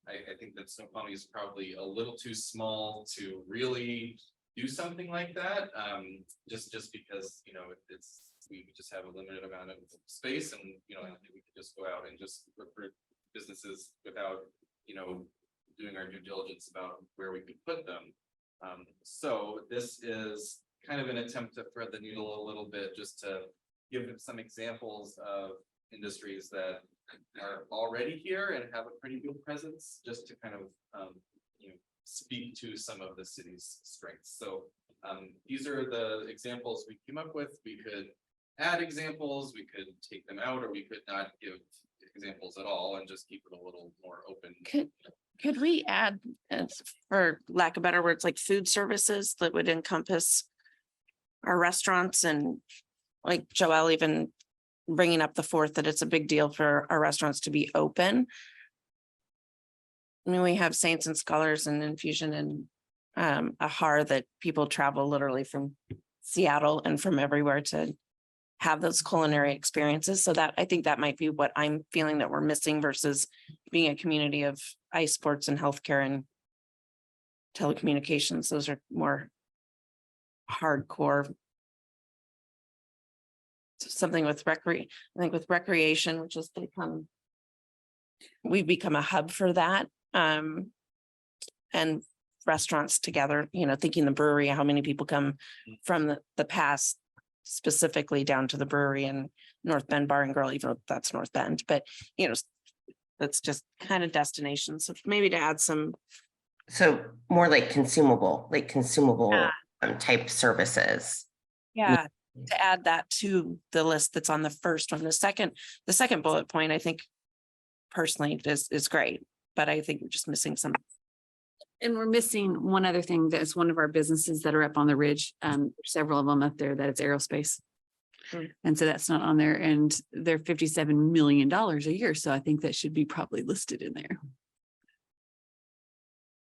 I think that Snoqualmie is probably a little too small to really do something like that. Just because, we just have a limited amount of space and, I think we could just go out and just recruit businesses without, doing our due diligence about where we could put them. So this is kind of an attempt to thread the needle a little bit, just to give them some examples of industries that are already here and have a pretty good presence, just to kind of, speak to some of the city's strengths. So these are the examples we came up with. We could add examples, we could take them out, or we could not give examples at all and just keep it a little more open. Could we add, for lack of better words, like food services that would encompass our restaurants, and like Joelle even bringing up the fourth, that it's a big deal for our restaurants to be open. I mean, we have Saints and Scholars and Infusion and Ahar that people travel literally from Seattle and from everywhere to have those culinary experiences. So that, I think that might be what I'm feeling that we're missing versus being a community of ice sports and healthcare and telecommunications. Those are more hardcore. Something with I think with recreation, which has we've become a hub for that. And restaurants together, thinking the brewery, how many people come from the past specifically down to the brewery and North Bend Bar and Grill, even though that's North Bend, but that's just kind of destinations. So maybe to add some. So more like consumable type services. Yeah, to add that to the list that's on the first one. The second bullet point, I think personally is great, but I think we're just missing some. And we're missing one other thing. That's one of our businesses that are up on the ridge. Several of them up there, that it's aerospace. And so that's not on there, and they're $57 million a year. So I think that should be probably listed in there.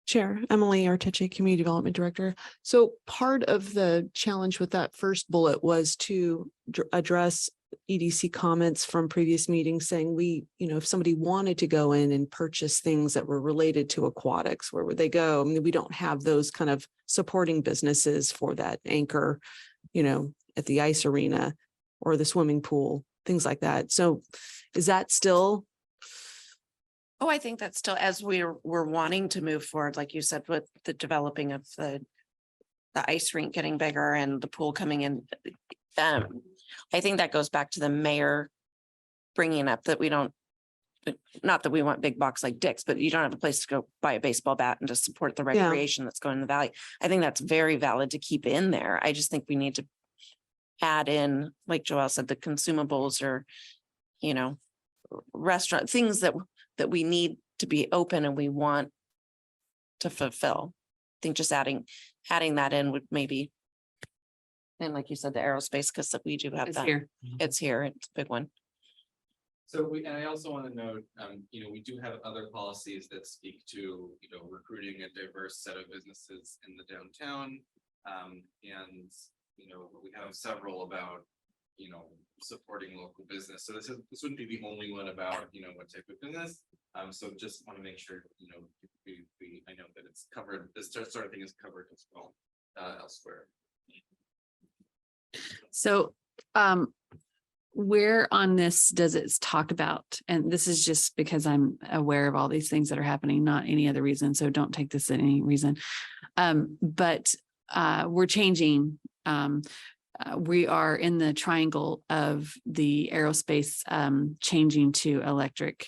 Chair, Emily Arteche, Community Development Director. So part of the challenge with that first bullet was to address EDC comments from previous meetings saying if somebody wanted to go in and purchase things that were related to aquatics, where would they go? I mean, we don't have those kind of supporting businesses for that anchor, at the ice arena or the swimming pool, things like that. So is that still? Oh, I think that's still, as we're wanting to move forward, like you said, with the developing of the ice rink getting bigger and the pool coming in. I think that goes back to the mayor bringing up that we don't, not that we want big box like Dick's, but you don't have a place to go buy a baseball bat and just support the recreation that's going in the valley. I think that's very valid to keep in there. I just think we need to add in, like Joelle said, the consumables or, restaurant things that we need to be open and we want to fulfill. I think just adding that in would maybe. And like you said, the aerospace, because we do have that. It's here. It's a big one. So and I also want to note, we do have other policies that speak to, recruiting a diverse set of businesses in the downtown. And, we have several about, supporting local business. So this wouldn't be the only one about, what type of business. So just want to make sure, I know that it's covered, this sort of thing is covered as well, elsewhere. So, where on this does it talk about, and this is just because I'm aware of all these things that are happening, not any other reason. So don't take this at any reason. But we're changing. We are in the triangle of the aerospace changing to electric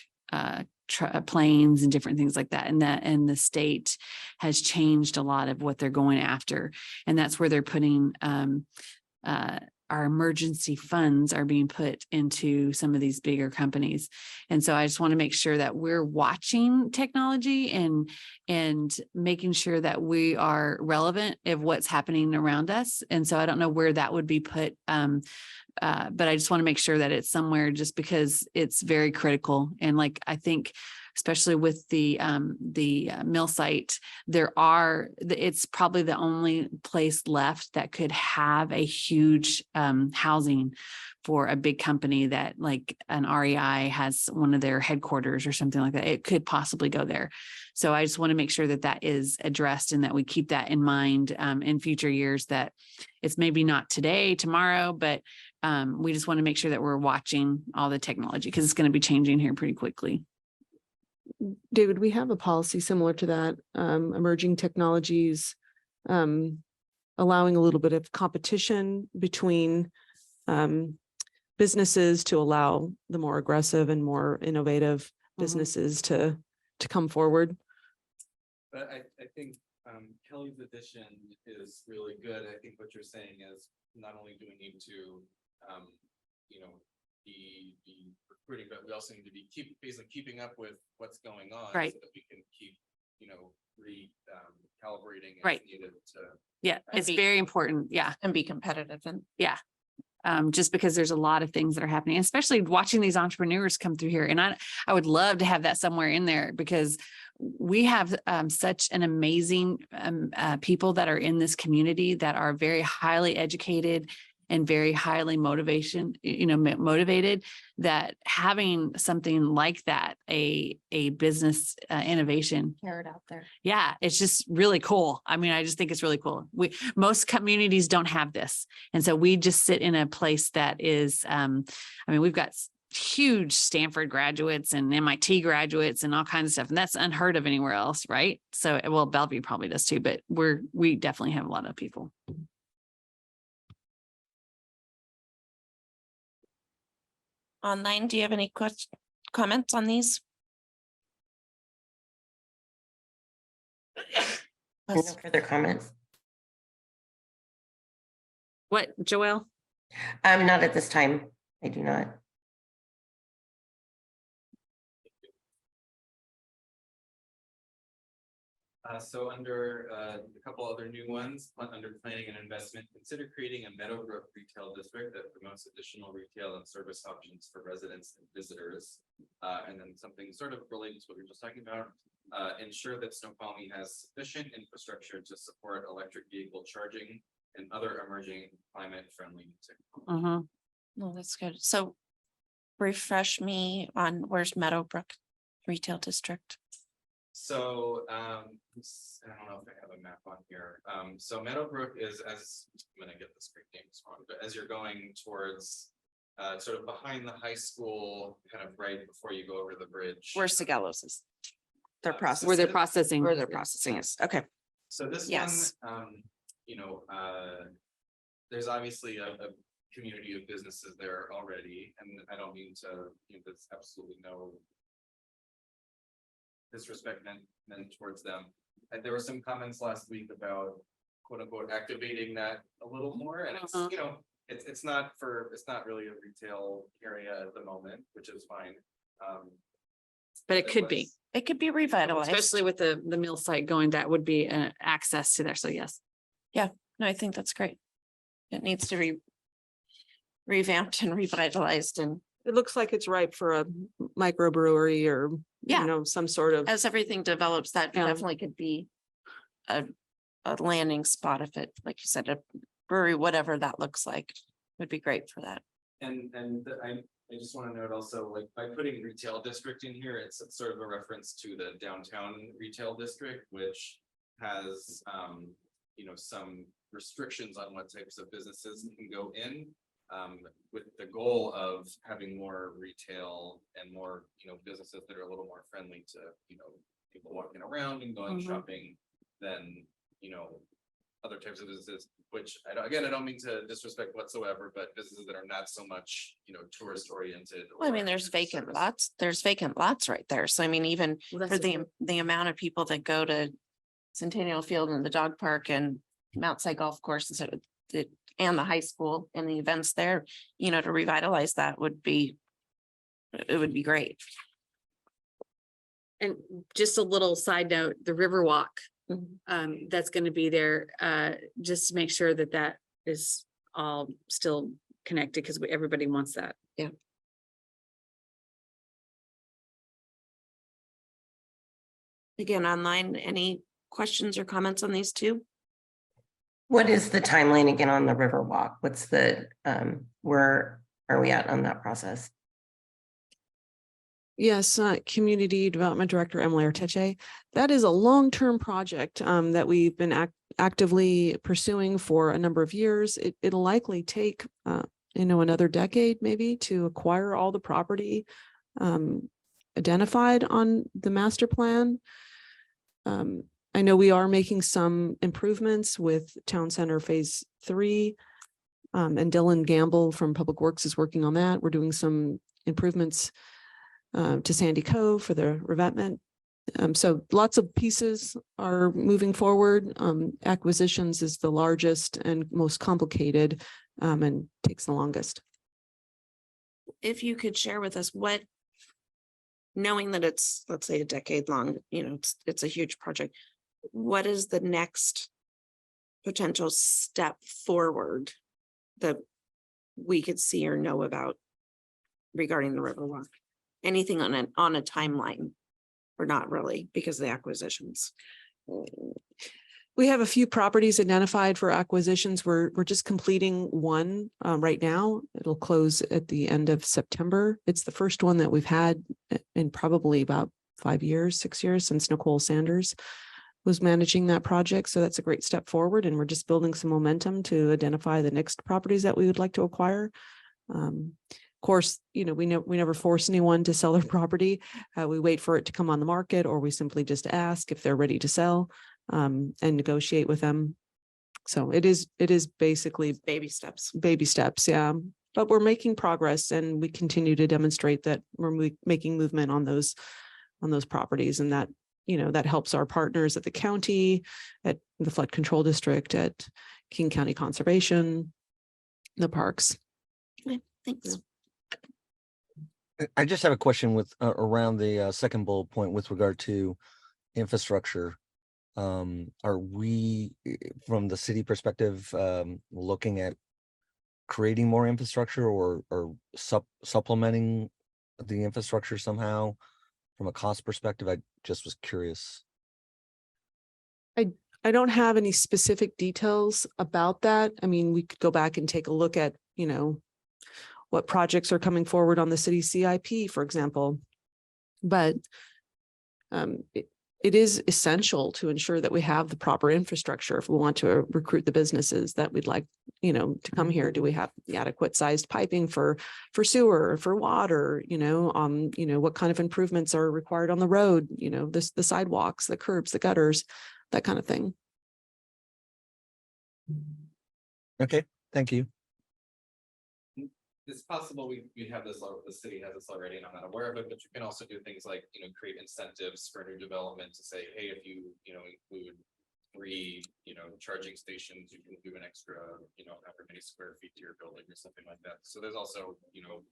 planes and different things like that. And the state has changed a lot of what they're going after. And that's where they're putting our emergency funds are being put into some of these bigger companies. And so I just want to make sure that we're watching technology and making sure that we are relevant of what's happening around us. And so I don't know where that would be put. But I just want to make sure that it's somewhere, just because it's very critical. And like, I think especially with the mill site. It's probably the only place left that could have a huge housing for a big company that like an REI has one of their headquarters or something like that. It could possibly go there. So I just want to make sure that that is addressed and that we keep that in mind in future years, that it's maybe not today, tomorrow, but we just want to make sure that we're watching all the technology because it's going to be changing here pretty quickly. David, we have a policy similar to that, emerging technologies, allowing a little bit of competition between businesses to allow the more aggressive and more innovative businesses to come forward. But I think Kelly's addition is really good. I think what you're saying is not only do we need to, you know, be recruiting, but we also need to be basically keeping up with what's going on, Right. so that we can keep, you know, calibrating as Right. needed to. Yeah, And it's be- very important. Yeah. And be competitive and. Just because there's a lot of things that are happening, especially watching these entrepreneurs come through here. And I would love to have that somewhere in there because we have such an amazing people that are in this community that are very highly educated and very highly motivated, that having something like that, a business innovation. Carrot out there. Yeah, it's just really cool. I mean, I just think it's really cool. Most communities don't have this. And so we just sit in a place that is, I mean, we've got huge Stanford graduates and MIT graduates and all kinds of stuff. And that's unheard of anywhere else, right? So, well, Bellevue probably does too, but we definitely have a lot of people. Online, do you have any comments on these? No further comments? What, Joelle? Not at this time. I do not. So under a couple other new ones, under planning and investment, consider creating a Meadowbrook retail district that promotes additional retail and service options for residents and visitors. And then something sort of related to what we were just talking about, ensure that Snoqualmie has sufficient infrastructure to support electric vehicle charging and other emerging climate friendly technology. No, that's good. So refresh me on where's Meadowbrook Retail District? So, I don't know if I have a map on here. So Meadowbrook is, as I'm gonna get this great names wrong, but as you're going towards sort of behind the high school, kind of right before you go over the bridge. Where Segalos is. Their process. Where they're processing. Where their processing is. Okay. So this Yes. one, you know, there's obviously a community of businesses there already, and I don't mean to, you know, there's absolutely no disrespect meant towards them. And there were some comments last week about quote unquote activating that a little more, and it's, you know, it's not really a retail area at the moment, which is fine. But it could be, It could be revitalized. especially with the mill site going, that would be access to there. So yes. No, I think that's great. It needs to be revamped and revitalized, and It looks like it's ripe for a microbrewery or, Yeah. you know, some sort of. as everything develops, that Yeah. definitely could be a landing spot if it, like you said, a brewery, whatever that looks like, would be great for that. And I just want to note also, like, by putting retail district in here, it's sort of a reference to the downtown retail district, which has, you know, some restrictions on what types of businesses can go in. With the goal of having more retail and more, you know, businesses that are a little more friendly to, you know, people walking around and going shopping than, you know, other types of businesses, which I don't mean to disrespect whatsoever, but businesses that are not so much, you know, tourist oriented. Well, I mean, there's vacant lots, right there. So I mean, even for the amount of people that go to Centennial Field and the dog park and Mount Si Golf Course and the high school and the events there, you know, to revitalize that would be great. And just a little side note, the Riverwalk, that's going to be there, just to make sure that that is all still connected, because everybody wants that. Yeah. Again, online, any questions or comments on these two? What is the timeline again on the Riverwalk? What's the, where are we at on that process? Yes, Community Development Director Emily Arteche. That is a long-term project that we've been actively pursuing for a number of years. It'll likely take another decade maybe to acquire all the property identified on the master plan. I know we are making some improvements with Town Center Phase 3. And Dylan Gamble from Public Works is working on that. We're doing some improvements to Sandy Cove for the revetment. So lots of pieces are moving forward. Acquisitions is the largest and most complicated and takes the longest. If you could share with us what, knowing that it's, let's say, a decade long, it's a huge project. What is the next potential step forward that we could see or know about regarding the Riverwalk? Anything on a timeline, or not really because of the acquisitions? We have a few properties identified for acquisitions. We're just completing one right now. It'll close at the end of September. It's the first one that we've had in probably about 5 years, 6 years since Nicole Sanders was managing that project. So that's a great step forward. And we're just building some momentum to identify the next properties that we would like to acquire. Of course, we never force anyone to sell their property. We wait for it to come on the market, or we simply just ask if they're ready to sell and negotiate with them. So it is basically Baby steps. Yeah. But we're making progress, and we continue to demonstrate that we're making movement on those properties, and that that helps our partners at the county, at the flood control district, at King County Conservation, the parks. Okay, thanks. I just have a question with around the second bullet point with regard to infrastructure. Are we, from the city perspective, looking at creating more infrastructure or supplementing the infrastructure somehow from a cost perspective? I just was curious. I don't have any specific details about that. I mean, we could go back and take a look at, what projects are coming forward on the city CIP, for example. But it is essential to ensure that we have the proper infrastructure if we want to recruit the businesses that we'd like, to come here. Do we have the adequate sized piping for sewer, for water, what kind of improvements are required on the road, the sidewalks, the curbs, the gutters, that kind of thing. Okay, thank you. It's possible we have this, the city has this already and I'm not aware of it, but you can also do things like, create incentives for new development to say, hey, if you, include 3, charging stations, you can do an extra, however many square feet to your building or something like that. So there's also,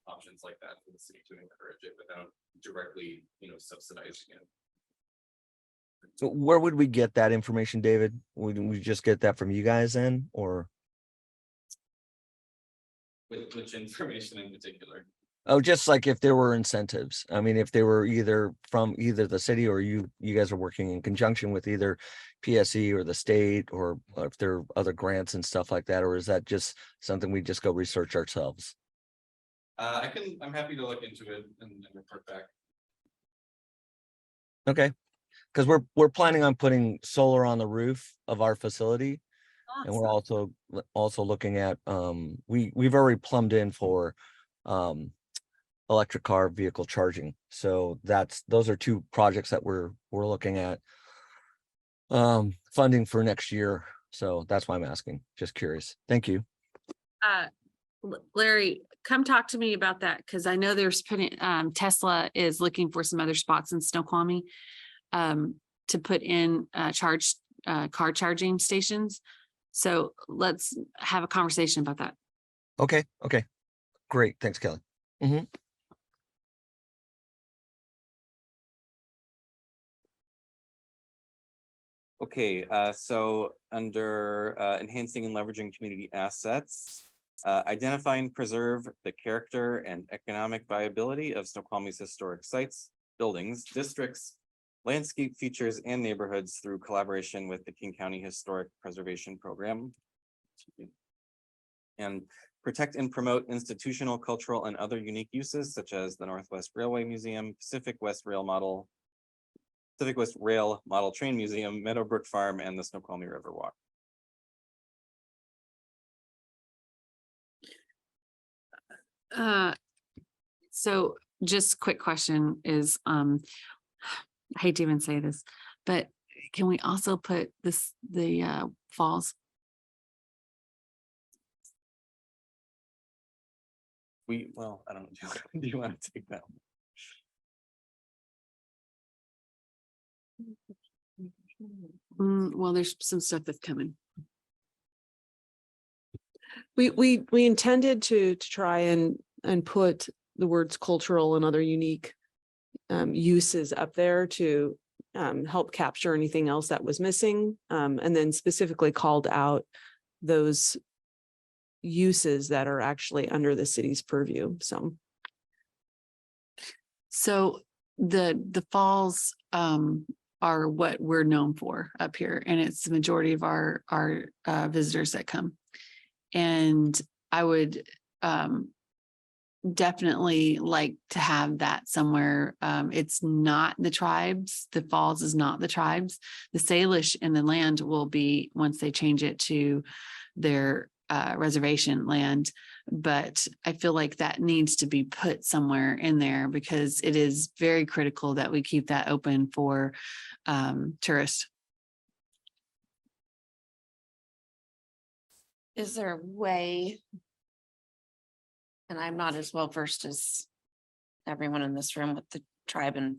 options like that for the city to encourage it without directly, subsidizing it. So where would we get that information, David? Would we just get that from you guys then, or? Which information in particular? Oh, just like if there were incentives. I mean, if they were either from either the city or you guys are working in conjunction with either PSE or the state, or if there are other grants and stuff like that, or is that just something we just go research ourselves? I'm happy to look into it and report back. Okay, because we're planning on putting solar on the roof of our facility. And we're also looking at, we've already plumbed in for electric car vehicle charging. So those are 2 projects that we're looking at funding for next year. So that's why I'm asking, just curious. Thank you. Larry, come talk to me about that, because I know there's Tesla is looking for some other spots in Snoqualmie to put in car charging stations. So let's have a conversation about that. Okay. Great. Thanks, Kelly. Okay, so under enhancing and leveraging community assets, identify and preserve the character and economic viability of Snoqualmie's historic sites, buildings, districts, landscape features and neighborhoods through collaboration with the King County Historic Preservation Program. And protect and promote institutional, cultural, and other unique uses such as the Northwest Railway Museum, Pacific West Rail Model Train Museum, Meadowbrook Farm, and the Snoqualmie River Walk. So just quick question is, I hate to even say this, but can we also put the falls? Well, I don't know. Do you want to take that one? Well, there's some stuff that's coming. We intended to try and put the words cultural and other unique uses up there to help capture anything else that was missing, and then specifically called out those uses that are actually under the city's purview. So the falls are what we're known for up here, and it's the majority of our visitors that come. And I would definitely like to have that somewhere. It's not the tribes. The falls is not the tribes. The Salish in the land will be, once they change it to their reservation land. But I feel like that needs to be put somewhere in there because it is very critical that we keep that open for tourists. Is there a way? And I'm not as well versed as everyone in this room with the tribe and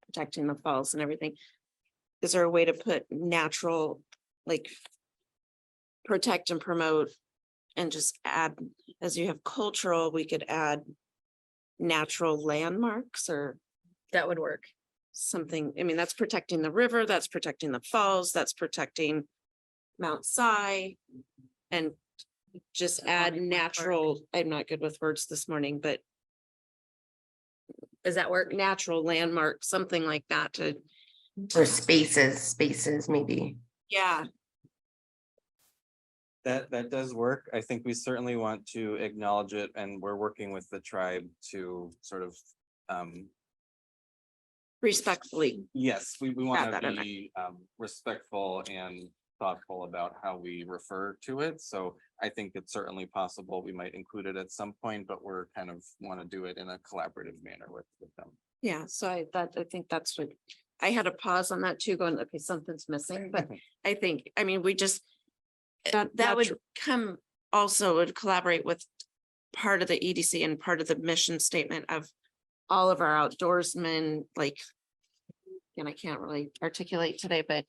protecting the falls and everything. Is there a way to put natural, like protect and promote and just add, as you have cultural, we could add natural landmarks or That would work. something. I mean, that's protecting the river, that's protecting the falls, that's protecting Mount Si. And just add natural, I'm not good with words this morning, but does that work? Natural landmark, something like that to, Or spaces maybe. yeah, That does work. I think we certainly want to acknowledge it, and we're working with the tribe to sort of, respectfully. yes, we Add want that to in there. be respectful and thoughtful about how we refer to it. So I think it's certainly possible we might include it at some point, but we're kind of want to do it in a collaborative manner with them. Yeah, so I think that's what, I had a pause on that too, going, okay, something's missing, but I think, I mean, we just, that would come also would collaborate with part of the EDC and part of the mission statement of all of our outdoorsmen, like, and I can't really articulate today, but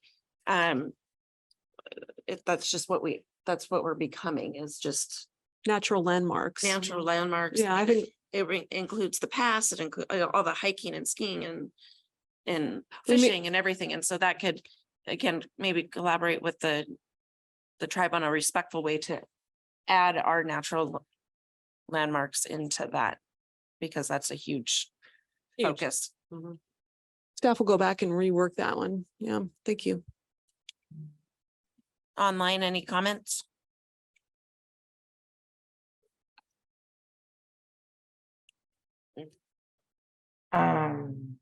that's just what that's what we're becoming, is just Natural landmarks. natural landmarks. Yeah, I think It includes the pass, it includes all the hiking and skiing and We may- fishing and everything. And so that could, again, maybe collaborate with the tribe on a respectful way to add our natural landmarks into that, because that's a huge focus. staff will go back and rework that one. Yeah, thank you. Online, any comments? Um,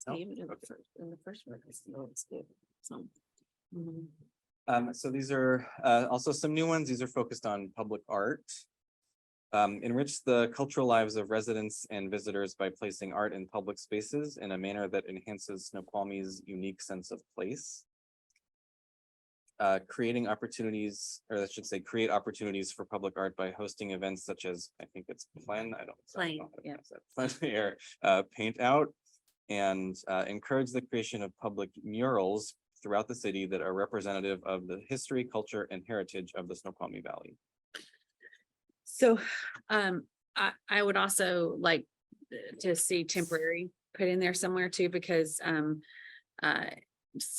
No? Even in Okay. in the first one, it's good. So. So these are also some new ones. These are focused on public art. Enrich the cultural lives of residents and visitors by placing art in public spaces in a manner that enhances Snoqualmie's unique sense of place. Creating opportunities, or I should say, create opportunities for public art by hosting events such as, I think it's Plan, I don't exactly know how to yeah. pronounce that. Plein air, paint out, and encourage the creation of public murals throughout the city that are representative of the history, culture, and heritage of the Snoqualmie Valley. So I would also like to see temporary put in there somewhere too, because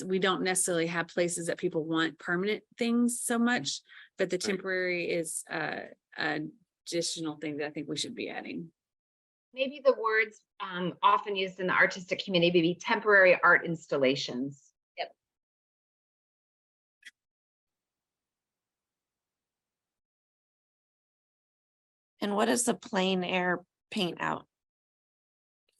we don't necessarily have places that people want permanent things so much. but the temporary is an additional thing that I think we should be adding. Maybe the words often used in the artistic community be temporary art installations. And what is the plein air paint out?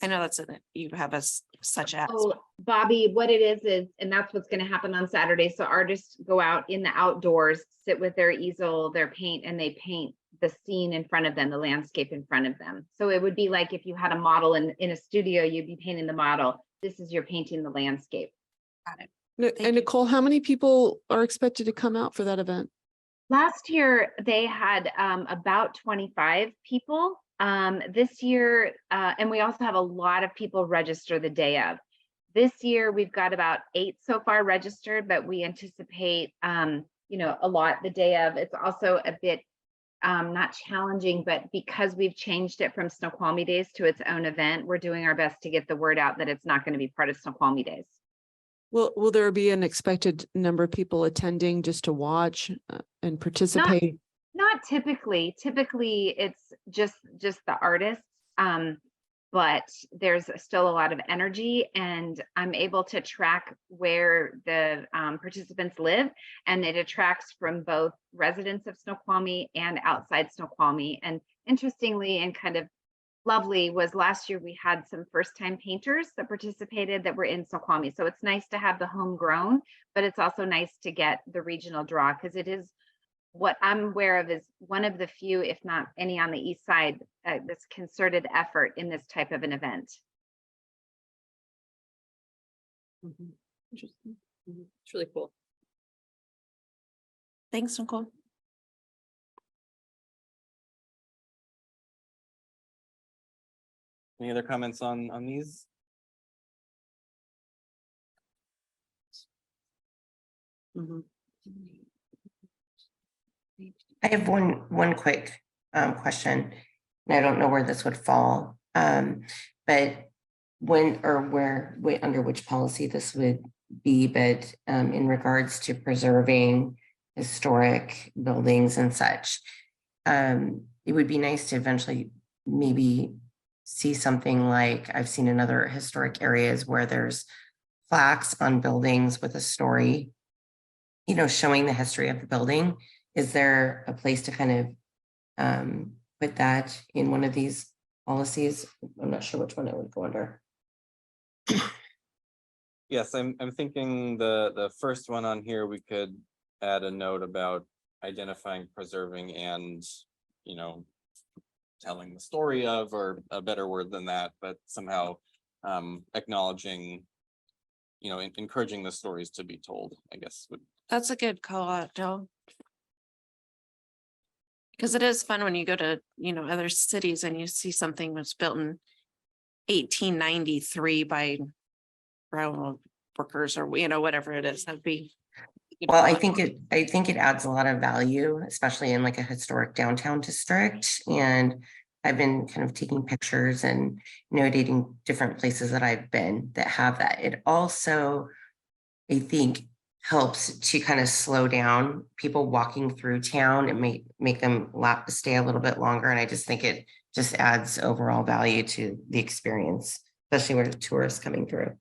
I know that's in it. You have such as. Oh, Bobby, what it is, and that's what's gonna happen on Saturday. So artists go out in the outdoors, sit with their easel, their paint, and they paint the scene in front of them, the landscape in front of them. So it would be like if you had a model in a studio, you'd be painting the model. This is you're painting the landscape. Got it. And you. Nicole, how many people are expected to come out for that event? Last year, they had about 25 people. This year, and we also have a lot of people register the day of. This year, we've got about 8 so far registered, but we anticipate, a lot the day of. It's also a bit not challenging, but because we've changed it from Snoqualmie Days to its own event, we're doing our best to get the word out that it's not going to be part of Snoqualmie Days. Will there be an expected number of people attending just to watch and participate? Not typically. Typically, it's just the artists. But there's still a lot of energy, and I'm able to track where the participants live, and it attracts from both residents of Snoqualmie and outside Snoqualmie. And interestingly, and kind of lovely, was last year we had some first-time painters that participated that were in Snoqualmie. So it's nice to have the homegrown, but it's also nice to get the regional draw, because it is what I'm aware of is one of the few, if not any on the east side, this concerted effort in this type of an event. Interesting. It's really cool. Thanks, Nicole. Any other comments on these? I have one quick question, and I don't know where this would fall, but when or where, under which policy this would be, but in regards to preserving historic buildings and such, it would be nice to eventually maybe see something like I've seen in other historic areas where there's plaques on buildings with a story, showing the history of the building. Is there a place to kind of put that in one of these policies? I'm not sure which one it would go under. Yes, I'm thinking the first one on here, we could add a note about identifying, preserving, and, telling the story of, or a better word than that, but somehow acknowledging, encouraging the stories to be told, I guess would. That's a good call out, Joe. Because it is fun when you go to, other cities and you see something was built in 1893 by railroad workers, or, whatever it is. That'd be. Well, I think it adds a lot of value, especially in like a historic downtown district. And I've been kind of taking pictures and notating different places that I've been that have that. It also, I think, helps to kind of slow down people walking through town and make them stay a little bit longer. And I just think it just adds overall value to the experience, especially when tourists coming through.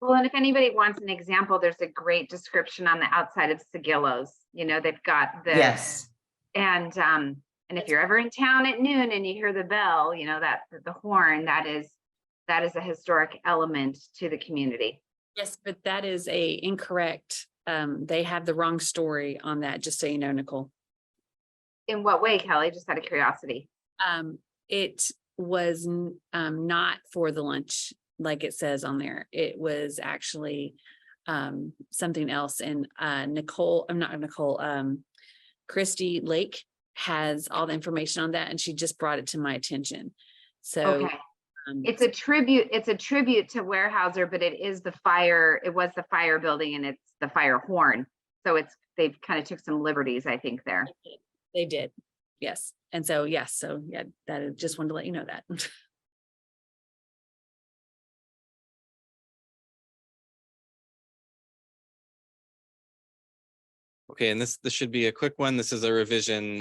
Well, and if anybody wants an example, there's a great description on the outside of Sigillo's. They've got the Yes. And if you're ever in town at noon and you hear the bell, that the horn, that is a historic element to the community. Yes, but that is a incorrect. They have the wrong story on that, just so you know, Nicole. In what way, Kelly? Just out of curiosity. It was not for the lunch, like it says on there. It was actually something else. And Christy Lake has all the information on that, and she just brought it to my attention. So okay. It's a tribute to Weyerhaeuser, but it was the fire building, and it's the fire horn. So they've kind of took some liberties, I think, there. They did. Yes. And so, yes. So yeah, that is, just wanted to let you know that. Okay, and this should be a quick one. This is a revision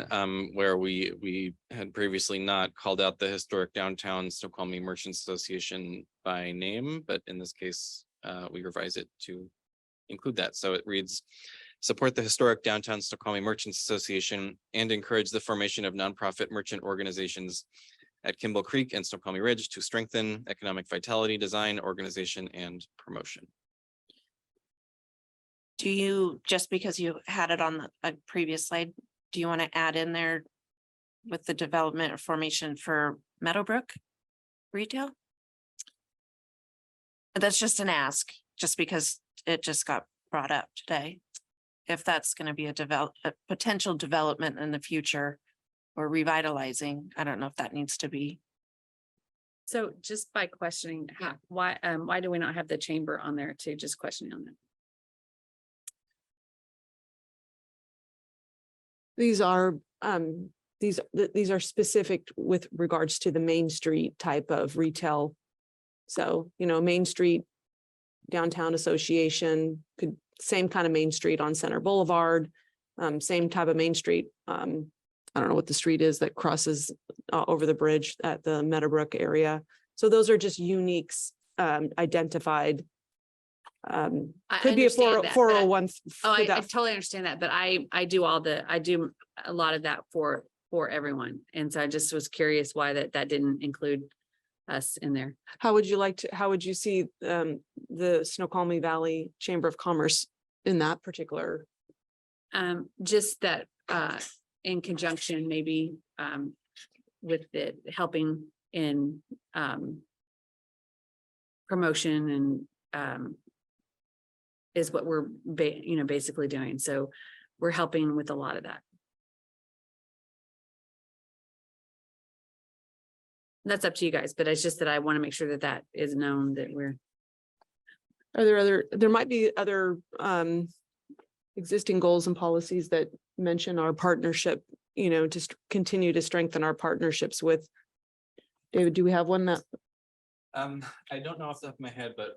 where we had previously not called out the historic downtown Snoqualmie Merchants Association by name, but in this case, we revise it to include that. So it reads, support the historic downtown Snoqualmie Merchants Association and encourage the formation of nonprofit merchant organizations at Kimball Creek and Snoqualmie Ridge to strengthen economic vitality, design, organization, and promotion. Do you, just because you had it on a previous slide, do you want to add in there with the development or formation for Meadowbrook retail? That's just an ask, just because it just got brought up today. If that's going to be a potential development in the future or revitalizing, I don't know if that needs to be. So just by questioning, why do we not have the chamber on there too? Just questioning on that. These are these are specific with regards to the Main Street type of retail. So, you know, Main Street Downtown Association could same kind of Main Street on Center Boulevard, same type of Main Street. I don't know what the street is that crosses over the bridge at the Meadowbrook area. So those are just unique, identified. Could be a 401. Oh, I totally understand that, but I do a lot of that for everyone. And so I just was curious why that didn't include us in there. How would you see the Snoqualmie Valley Chamber of Commerce in that particular? Just that in conjunction, maybe with it helping in promotion and is what we're basically doing. So we're helping with a lot of that. That's up to you guys, but it's just that I want to make sure that is known that we're. Are there might be other existing goals and policies that mention our partnership, to continue to strengthen our partnerships with. David, do we have one that? I don't know off the top of my head, but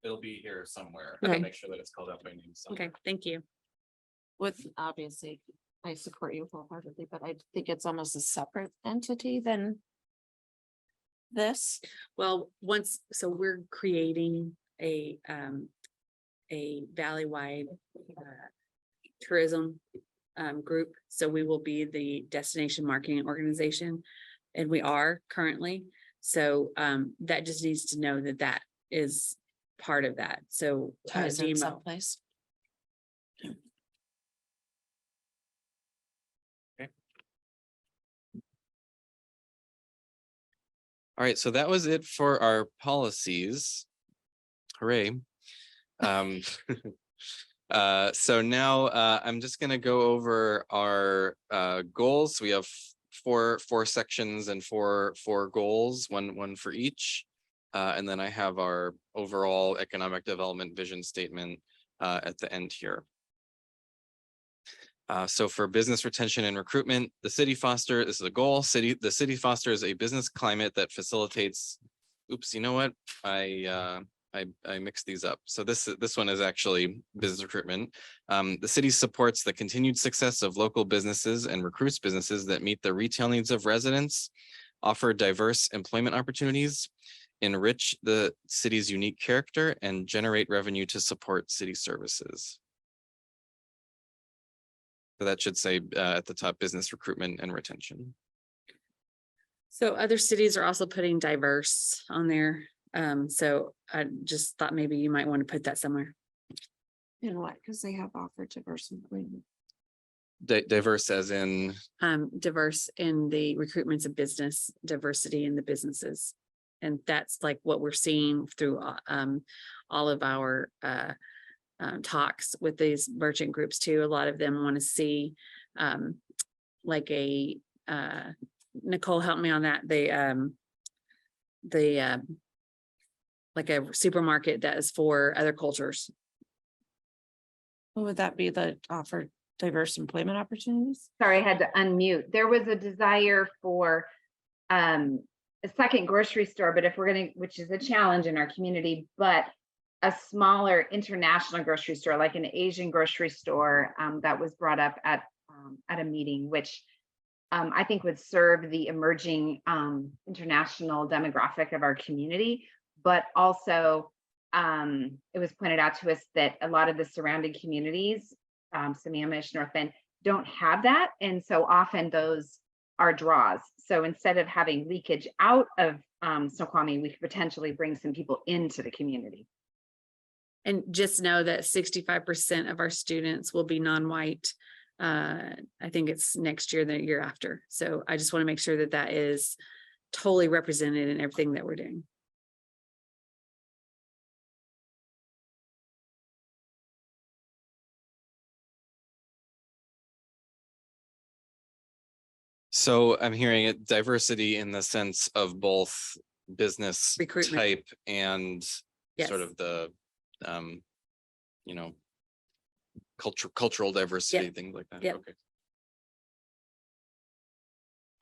it'll be here somewhere. Okay. I'll make sure that it's called out by name somewhere. Okay, thank you. With obviously, I support you wholeheartedly, but I think it's almost a separate entity than this. Well, we're creating a valley-wide tourism group. So we will be the destination marketing organization, and we are currently. So that just needs to know that is part of that. So Ties in someplace. All right, so that was it for our policies. Hooray. So now I'm just going to go over our goals. We have four sections and four goals, one for each. And then I have our overall economic development vision statement at the end here. So for business retention and recruitment, this is a goal. The city fosters a business climate that facilitates. Oops, you know what? I mixed these up. So this one is actually business recruitment. The city supports the continued success of local businesses and recruits businesses that meet the retail needs of residents, offer diverse employment opportunities, enrich the city's unique character, and generate revenue to support city services. So that should say at the top, business recruitment and retention. So other cities are also putting diverse on there. So I just thought maybe you might want to put that somewhere. You know what? Because they have offered diverse employment. Diverse as in? Diverse in the recruitments of business, diversity in the businesses. And that's like what we're seeing through all of our talks with these merchant groups too. A lot of them want to see like a Nicole, help me on that. Like a supermarket that is for other cultures. What would that be, the offer diverse employment opportunities? Sorry, I had to unmute. There was a desire for a second grocery store, but if we're which is a challenge in our community, but a smaller international grocery store, like an Asian grocery store, that was brought up at a meeting, which I think would serve the emerging international demographic of our community, but also it was pointed out to us that a lot of the surrounding communities, Sammamish, North Bend, don't have that, and so often those are draws. So instead of having leakage out of Snoqualmie, we could potentially bring some people into the community. And just know that 65% of our students will be non-white. I think it's next year, the year after. So I just want to make sure that that is totally represented in everything that we're doing. So I'm hearing it diversity in the sense of both business Recruitment. type and Yes. sort of the, you know, cultural diversity, things like that. Yep.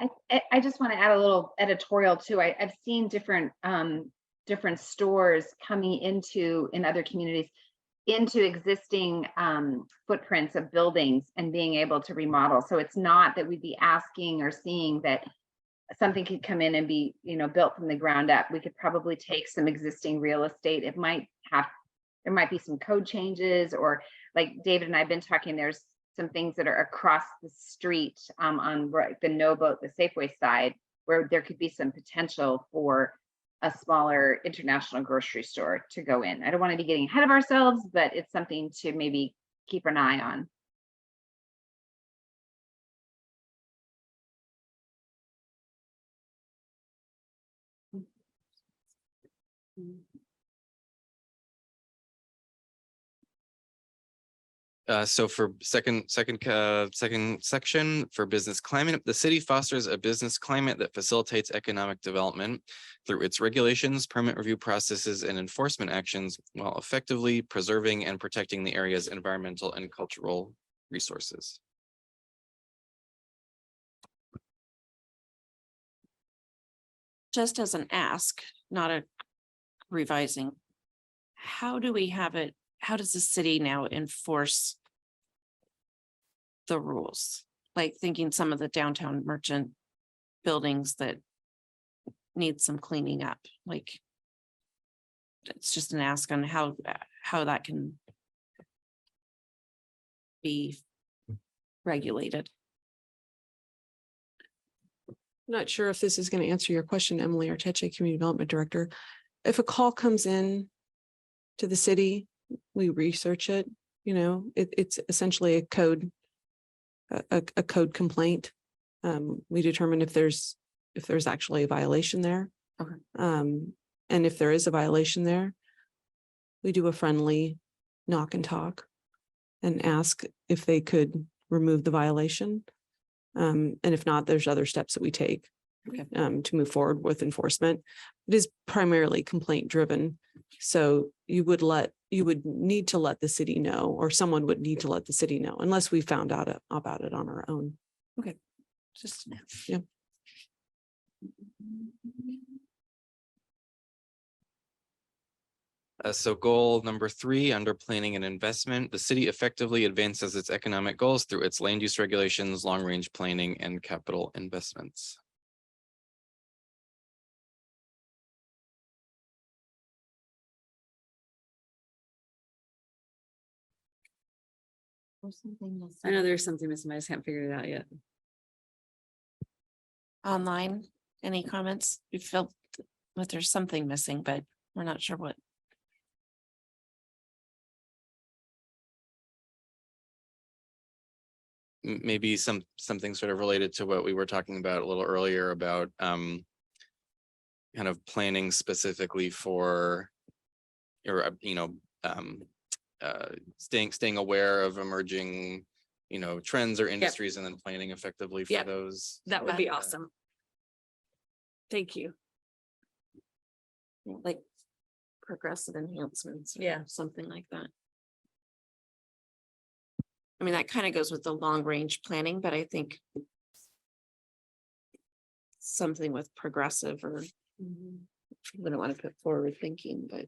Okay. I just want to add a little editorial too. I've seen different stores coming in other communities into existing footprints of buildings and being able to remodel. So it's not that we'd be asking or seeing that something could come in and be, built from the ground up. We could probably take some existing real estate. There might be some code changes, or like David and I have been talking, there's some things that are across the street on the No Boat, the Safeway side, where there could be some potential for a smaller international grocery store to go in. I don't want to be getting ahead of ourselves, but it's something to maybe keep an eye on. So for second section for business climate, the city fosters a business climate that facilitates economic development through its regulations, permit review processes, and enforcement actions, while effectively preserving and protecting the area's environmental and cultural resources. Just as an ask, not a revising, how do we have it? How does the city now enforce the rules? Like thinking some of the downtown merchant buildings that need some cleaning up, like it's just an ask on how that can be regulated. Not sure if this is going to answer your question, Emily Arteche, Community Development Director. If a call comes in to the city, we research it. It's essentially a code complaint. We determine if there's actually a violation there. Okay. And if there is a violation there, we do a friendly knock and talk and ask if they could remove the violation. And if not, there's other steps that we take to move forward with enforcement. It is primarily complaint driven. So you would need to let the city know, or someone would need to let the city know, unless we found out about it on our own. Okay. Just yeah. So goal number 3 under planning and investment, the city effectively advances its economic goals through its land use regulations, long range planning, and capital investments. I know there's something missing, I just haven't figured it out yet. online, any comments? We feel that there's something missing, but we're not sure what. Maybe something sort of related to what we were talking about a little earlier about kind of planning specifically for, or staying aware of emerging trends or industries, and then planning effectively for those. That would be awesome. Thank you. Like progressive enhancements. Yeah. Something like that. I mean, that kind of goes with the long range planning, but I think something with progressive, or we don't want to put forward thinking, but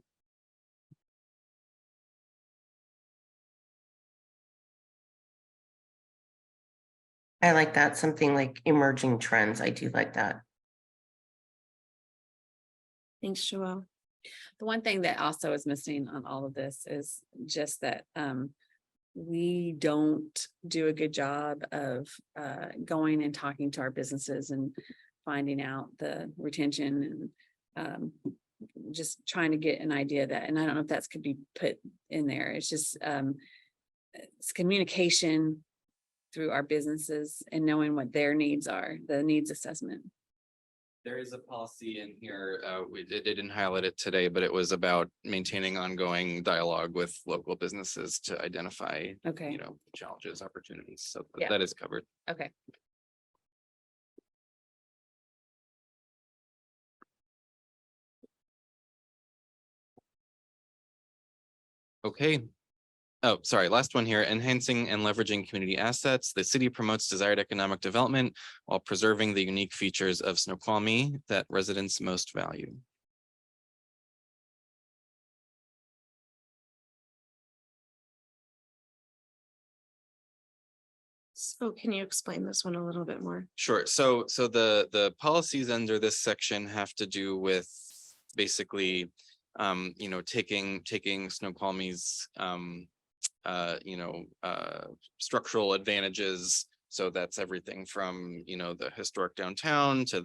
I like that, something like emerging trends. I do like that. Thanks, Joelle. The one thing that also is missing on all of this is just that we don't do a good job of going and talking to our businesses and finding out the retention and just trying to get an idea of that. And I don't know if that could be put in there. It's just it's communication through our businesses and knowing what their needs are, the needs assessment. There is a policy in here, they didn't highlight it today, but it was about maintaining ongoing dialogue with local businesses to identify, Okay. you know, challenges, opportunities. So Yeah. that is covered. Okay. Okay. Oh, sorry, last one here, enhancing and leveraging community assets. The city promotes desired economic development while preserving the unique features of Snoqualmie that residents most value. So can you explain this one a little bit more? Sure. So the policies under this section have to do with basically, you know, taking Snoqualmie's, you know, structural advantages. So that's everything from, you know, the historic downtown to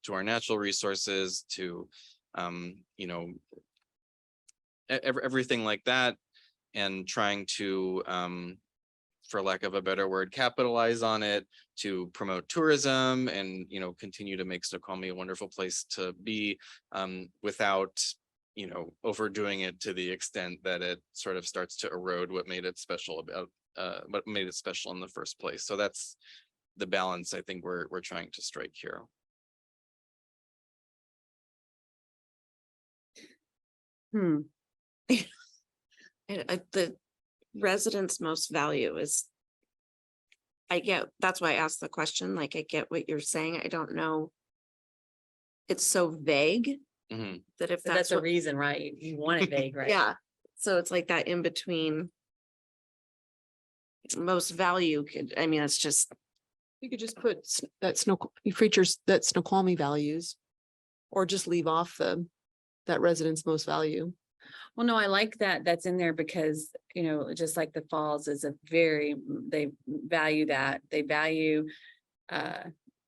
to our natural resources to, you know, everything like that, and trying to, for lack of a better word, capitalize on it to promote tourism and, you know, continue to make Snoqualmie a wonderful place to be, without, you know, overdoing it to the extent that it sort of starts to erode what made it special about, what made it special in the first place. So that's the balance I think we're trying to strike here. The residents' most value is. I get, that's why I asked the question, like, I get what you're saying. I don't know. It's so vague Mhm. that if But that's that's a what, reason, right? You want it vague, right? yeah, so it's like that in between. Most value could, I mean, it's just, You could just put that features that Snoqualmie values. Or just leave off that residents most value. Well, no, I like that that's in there because, you know, just like the falls is they value that. They value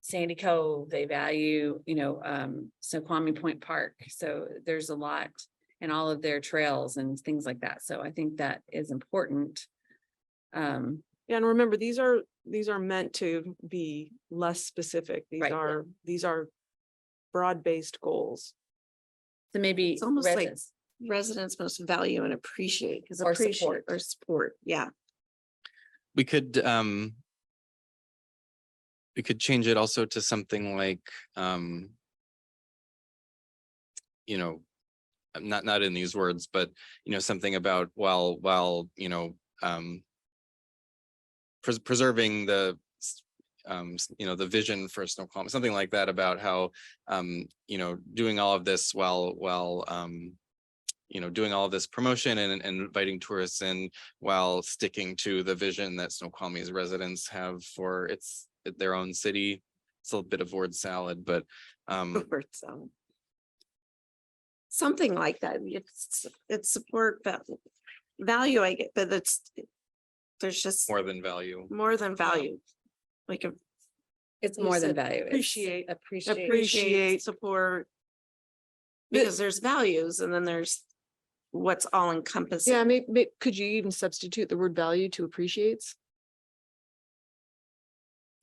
Sandy Cove, they value, you know, Snoqualmie Point Park. So there's a lot in all of their trails and things like that. So I think that is important. Yeah, and remember, these are meant to be less specific. Right. These are broad-based goals. So maybe it's almost like residents. residents most value and appreciate, because Or appreciate support. or support, yeah. We could change it also to something like, you know, not in these words, but, you know, something about while, you know, preserving the, you know, the vision for Snoqualmie, something like that, about how, you know, doing all of this while, you know, doing all of this promotion and inviting tourists in while sticking to the vision that Snoqualmie's residents have for their own city. It's a bit of word salad, but Word salad. Something like that. It's support value, I get, but there's just more than value. more than value. Like It's you more than said, value. It's Appreciate, appreciate. support. because there's values and then there's what's all encompassing. Yeah, maybe could you even substitute the word value to appreciates?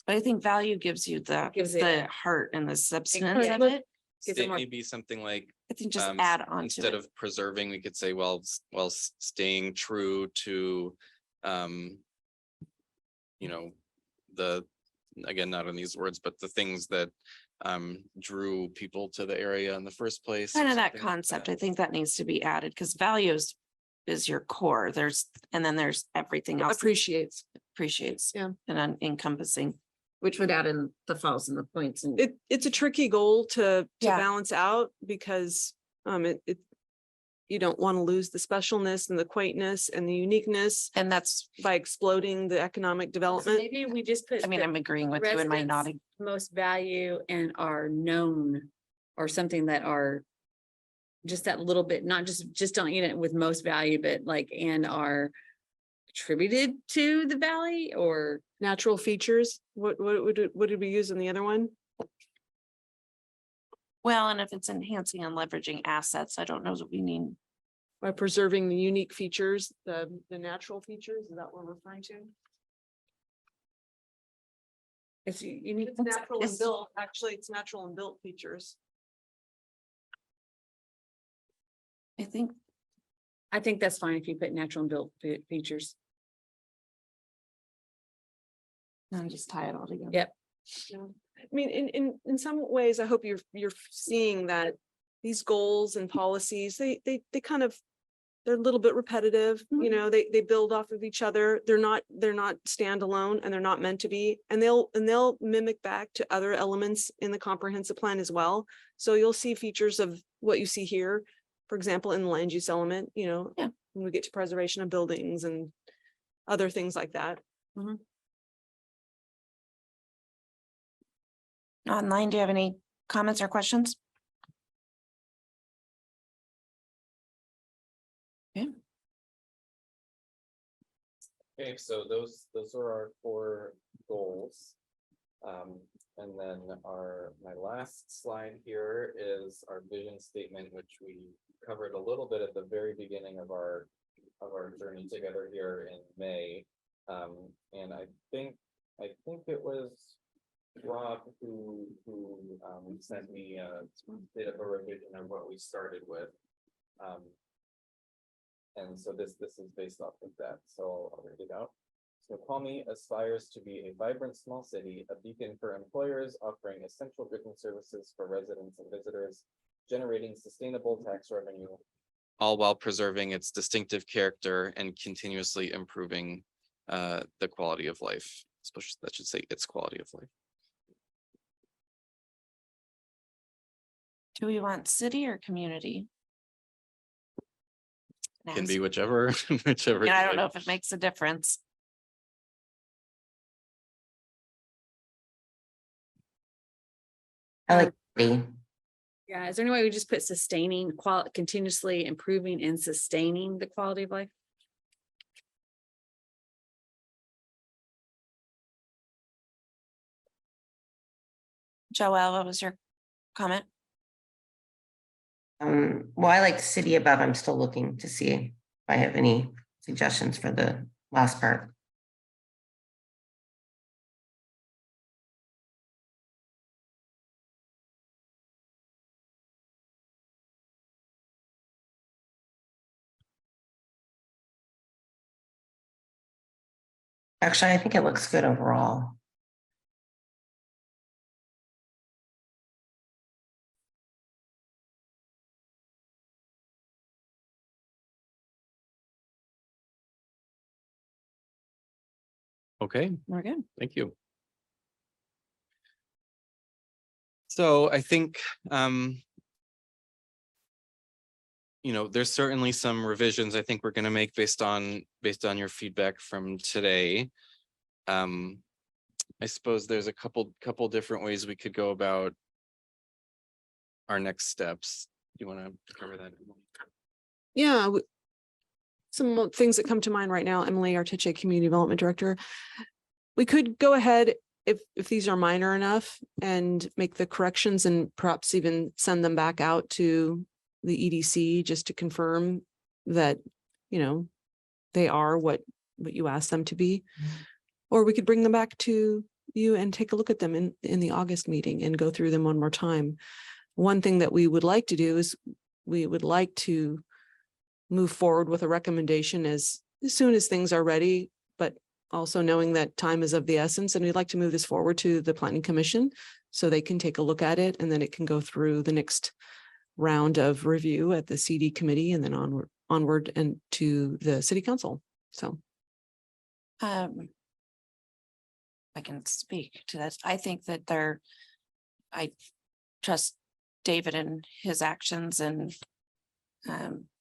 But I think value gives you Gives the it- heart and the substance Right. of it. Gives it It more- may be something like, I think just um, add on to instead it. of preserving, we could say, well, staying true to, you know, again, not in these words, but the things that drew people to the area in the first place. or Kind of that something like concept. that. I think that needs to be added because values is your core. And then there's everything else Appreciates. appreciates. Yeah. And encompassing, which would add in the falls and the points and. It's a tricky goal to Yeah. balance out because it you don't want to lose the specialness and the quaintness and the uniqueness And that's, by exploding the economic So development. maybe we just put. I mean, the I'm agreeing with you in my residents' nodding. Most value and are known, or something that are. Just that little bit, not just don't eat it with most value, but like, and are attributed to the valley, or. Natural features, what did we use in the other one? Well, and if it's enhancing and leveraging assets, I don't know that we need. By preserving the unique features, the natural features, is that what we're referring to? It's unique. It's natural and built, actually, it's natural and built features. I think, I think that's fine if you put natural and built features. and just tie it all together. Yep. Yeah. I mean, in some ways, I hope you're seeing that these goals and policies, they kind of, they're a little bit repetitive, you know, they build off of each other. They're not standalone, and they're not meant to be, and they'll mimic back to other elements in the comprehensive plan as well. So you'll see features of what you see here, for example, in the land use element, you know, Yeah. when we get to preservation of buildings and other things like that. Online, do you have any comments or questions? Okay, so those are our 4 goals. And then my last slide here is our vision statement, which we covered a little bit at the very beginning of our journey together here in May. And I think it was Rob who sent me a bit of a revision of what we started with. And so this is based off of that. So I'll read it out. Snoqualmie aspires to be a vibrant small city, a beacon for employers offering essential goods and services for residents and visitors, generating sustainable tax revenue, all while preserving its distinctive character and continuously improving the quality of life. Especially, that should say its quality of life. Do we want city or community? Can be whichever, whichever. Yeah, I you don't know like. if it makes a difference. I like B. Yeah, is there any way we just put sustaining continuously improving and sustaining the quality of life? Joelle, what was your comment? Well, I like city above. I'm still looking to see if I have any suggestions for the last part. Actually, I think it looks good overall. Okay, We're good. thank you. So I think, you know, there's certainly some revisions I think we're going to make based on your feedback from today. I suppose there's a couple different ways we could go about our next steps. Do you want to cover that? Yeah. Some things that come to mind right now, Emily Artiche, Community Development Director. We could go ahead if these are minor enough and make the corrections and perhaps even send them back out to the EDC just to confirm that, you know, they are what you asked them to be. Or we could bring them back to you and take a look at them in the August meeting and go through them one more time. One thing that we would like to do is we would like to move forward with a recommendation as soon as things are ready, but also knowing that time is of the essence, and we'd like to move this forward to the Planning Commission so they can take a look at it, and then it can go through the next round of review at the CD committee and then onward and to the City Council. So I can speak to that. I think that I trust David and his actions, and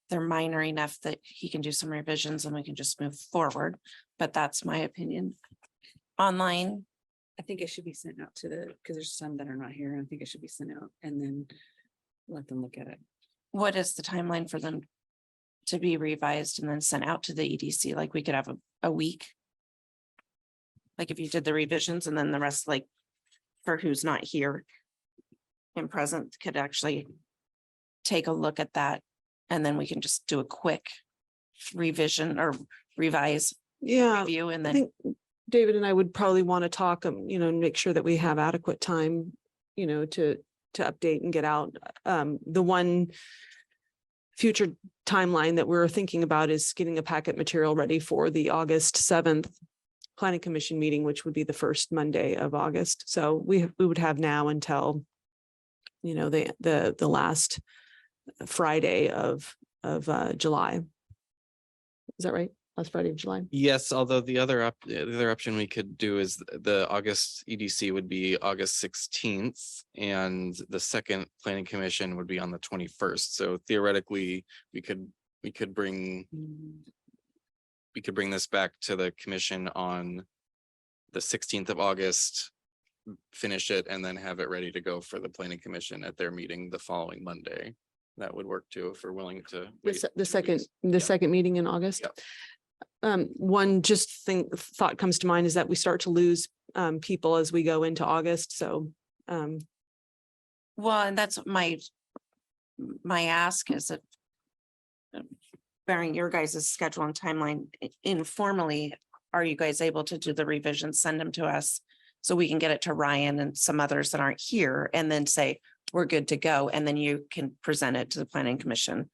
they're minor enough that he can do some revisions and we can just move forward. But that's my opinion. Online, I think it should be sent out to the, because there's some that are not here. and I think it should be sent out and then let them look at it. what is the timeline for them to be revised and then sent out to the EDC? Like we could have a week. Like if you did the revisions and then the rest, like for who's not here and present, could actually take a look at that. And then we can just do a quick revision or revise Yeah, review and I then, think David and I would probably want to talk, and make sure that we have adequate time, to update and get out. The one future timeline that we're thinking about is getting a packet material ready for the August 7th Planning Commission meeting, which would be the first Monday of August. So we would have now until, the last Friday of July. Is that right? Last Friday of July? Yes, although the other option we could do is the August EDC would be August 16th. And the second planning commission would be on the 21st. So theoretically, we could bring this back to the commission on the 16th of August, finish it, and then have it ready to go for the planning commission at their meeting the following Monday. That would work too, if we're willing to. wait The 2 second, weeks. the second meeting in August. Yep. One thought comes to mind is that we start to lose people as we go into August. So well, and that's my ask is that bearing your guys' schedule and timeline informally, are you guys able to do the revisions, send them to us so we can get it to Ryan and some others that aren't here and then say, we're good to go. And then you can present it to the planning commission.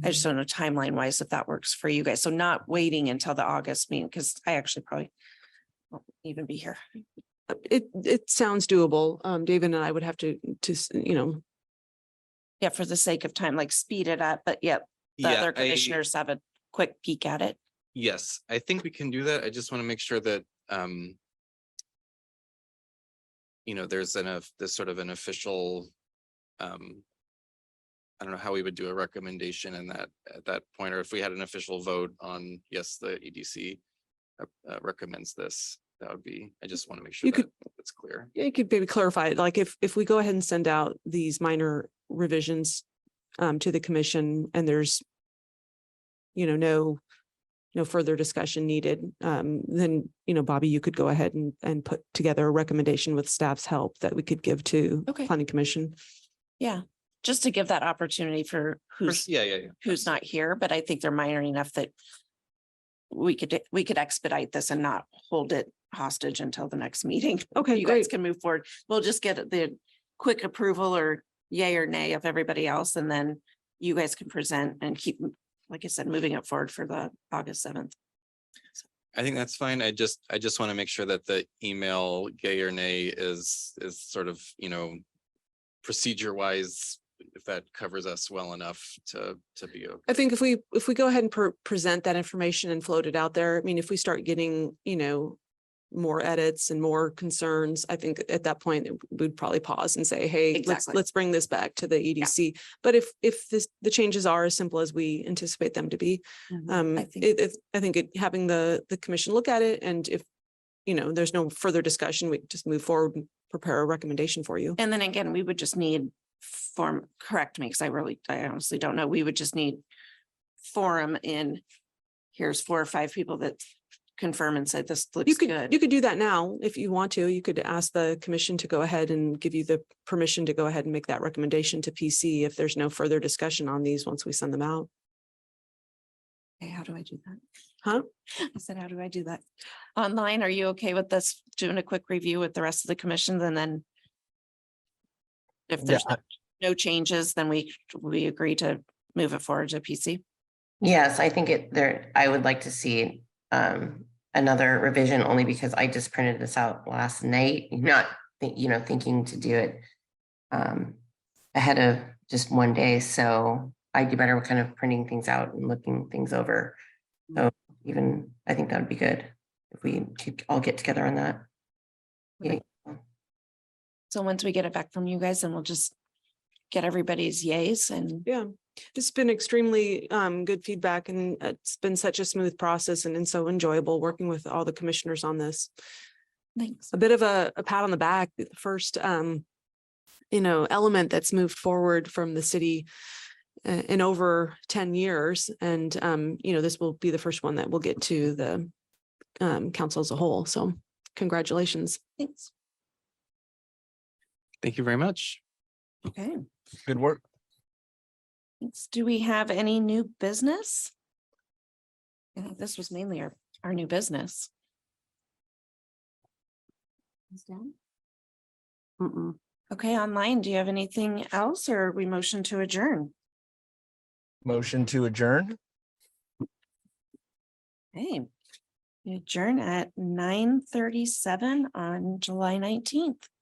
I just don't know timeline wise if that works for you guys. So not waiting until the August meeting, because I actually probably won't even be here. it sounds doable. David and I would have to, Yeah, for the sake of time, like speed it up, but yet the Yeah, other commissioners have a quick peek at it. Yes, I think we can do that. I just want to make sure that, there's this sort of an official, I don't know how we would do a recommendation in that, at that point, or if we had an official vote on, yes, the EDC recommends this, that would be, I just want to make sure You that could- it's clear. you could maybe clarify it. Like if we go ahead and send out these minor revisions to the commission and there's, no further discussion needed, then, Bobby, you could go ahead and put together a recommendation with staff's help that we could give to Okay. planning commission. Yeah, just to give that opportunity for who's Yeah. who's not here, but I think they're minor enough that we could expedite this and not hold it hostage until the next meeting. Okay, You guys great. can move forward. We'll just get the quick approval or yay or nay of everybody else, and then you guys can present and keep, like I said, moving it forward for the August 7th. I think that's fine. I just want to make sure that the email yay or nay is sort of, procedure wise, if that covers us well enough to be okay. I think if we go ahead and present that information and float it out there, I mean, if we start getting, more edits and more concerns, I think at that point we'd probably pause and say, hey, Exactly. let's bring this back to the EDC. But if the changes are as simple as we anticipate them to be, I think- I think having the commission look at it, and if, there's no further discussion, we just move forward and prepare a recommendation for you. And then again, we would just need correct me, because I honestly don't know. We would just need forum in, here's 4 or 5 people that confirm and say this looks You good. could do that now if you want to. You could ask the commission to go ahead and give you the permission to go ahead and make that recommendation to PC if there's no further discussion on these once we send them out. Okay, how do I do that? Huh? I said, how do I do that? Online, are you okay with this, doing a quick review with the rest of the commissions, and then if there's no changes, then we agree to move it forward to PC? Yes, I think I would like to see another revision only because I just printed this out last night, not thinking to do it ahead of just one day. So I do better with kind of printing things out and looking things over. So I think that would be good if we could all get together on that. Yeah. So once we get it back from you guys, then we'll just get everybody's yays and Yeah. It's been extremely good feedback, and it's been such a smooth process and so enjoyable working with all the commissioners on this. Thanks. A bit of a pat on the back, the first element that's moved forward from the city in over 10 years. And this will be the first one that will get to the council as a whole. So congratulations. Thanks. Thank you very much. Okay. Good work. Thanks. Do we have any new business? I think this was mainly our new business. Is done? Mm-mm. Okay, online, do you have anything else or we motion to adjourn? Motion to adjourn. Hey, we adjourn at 9:37 on July 19th.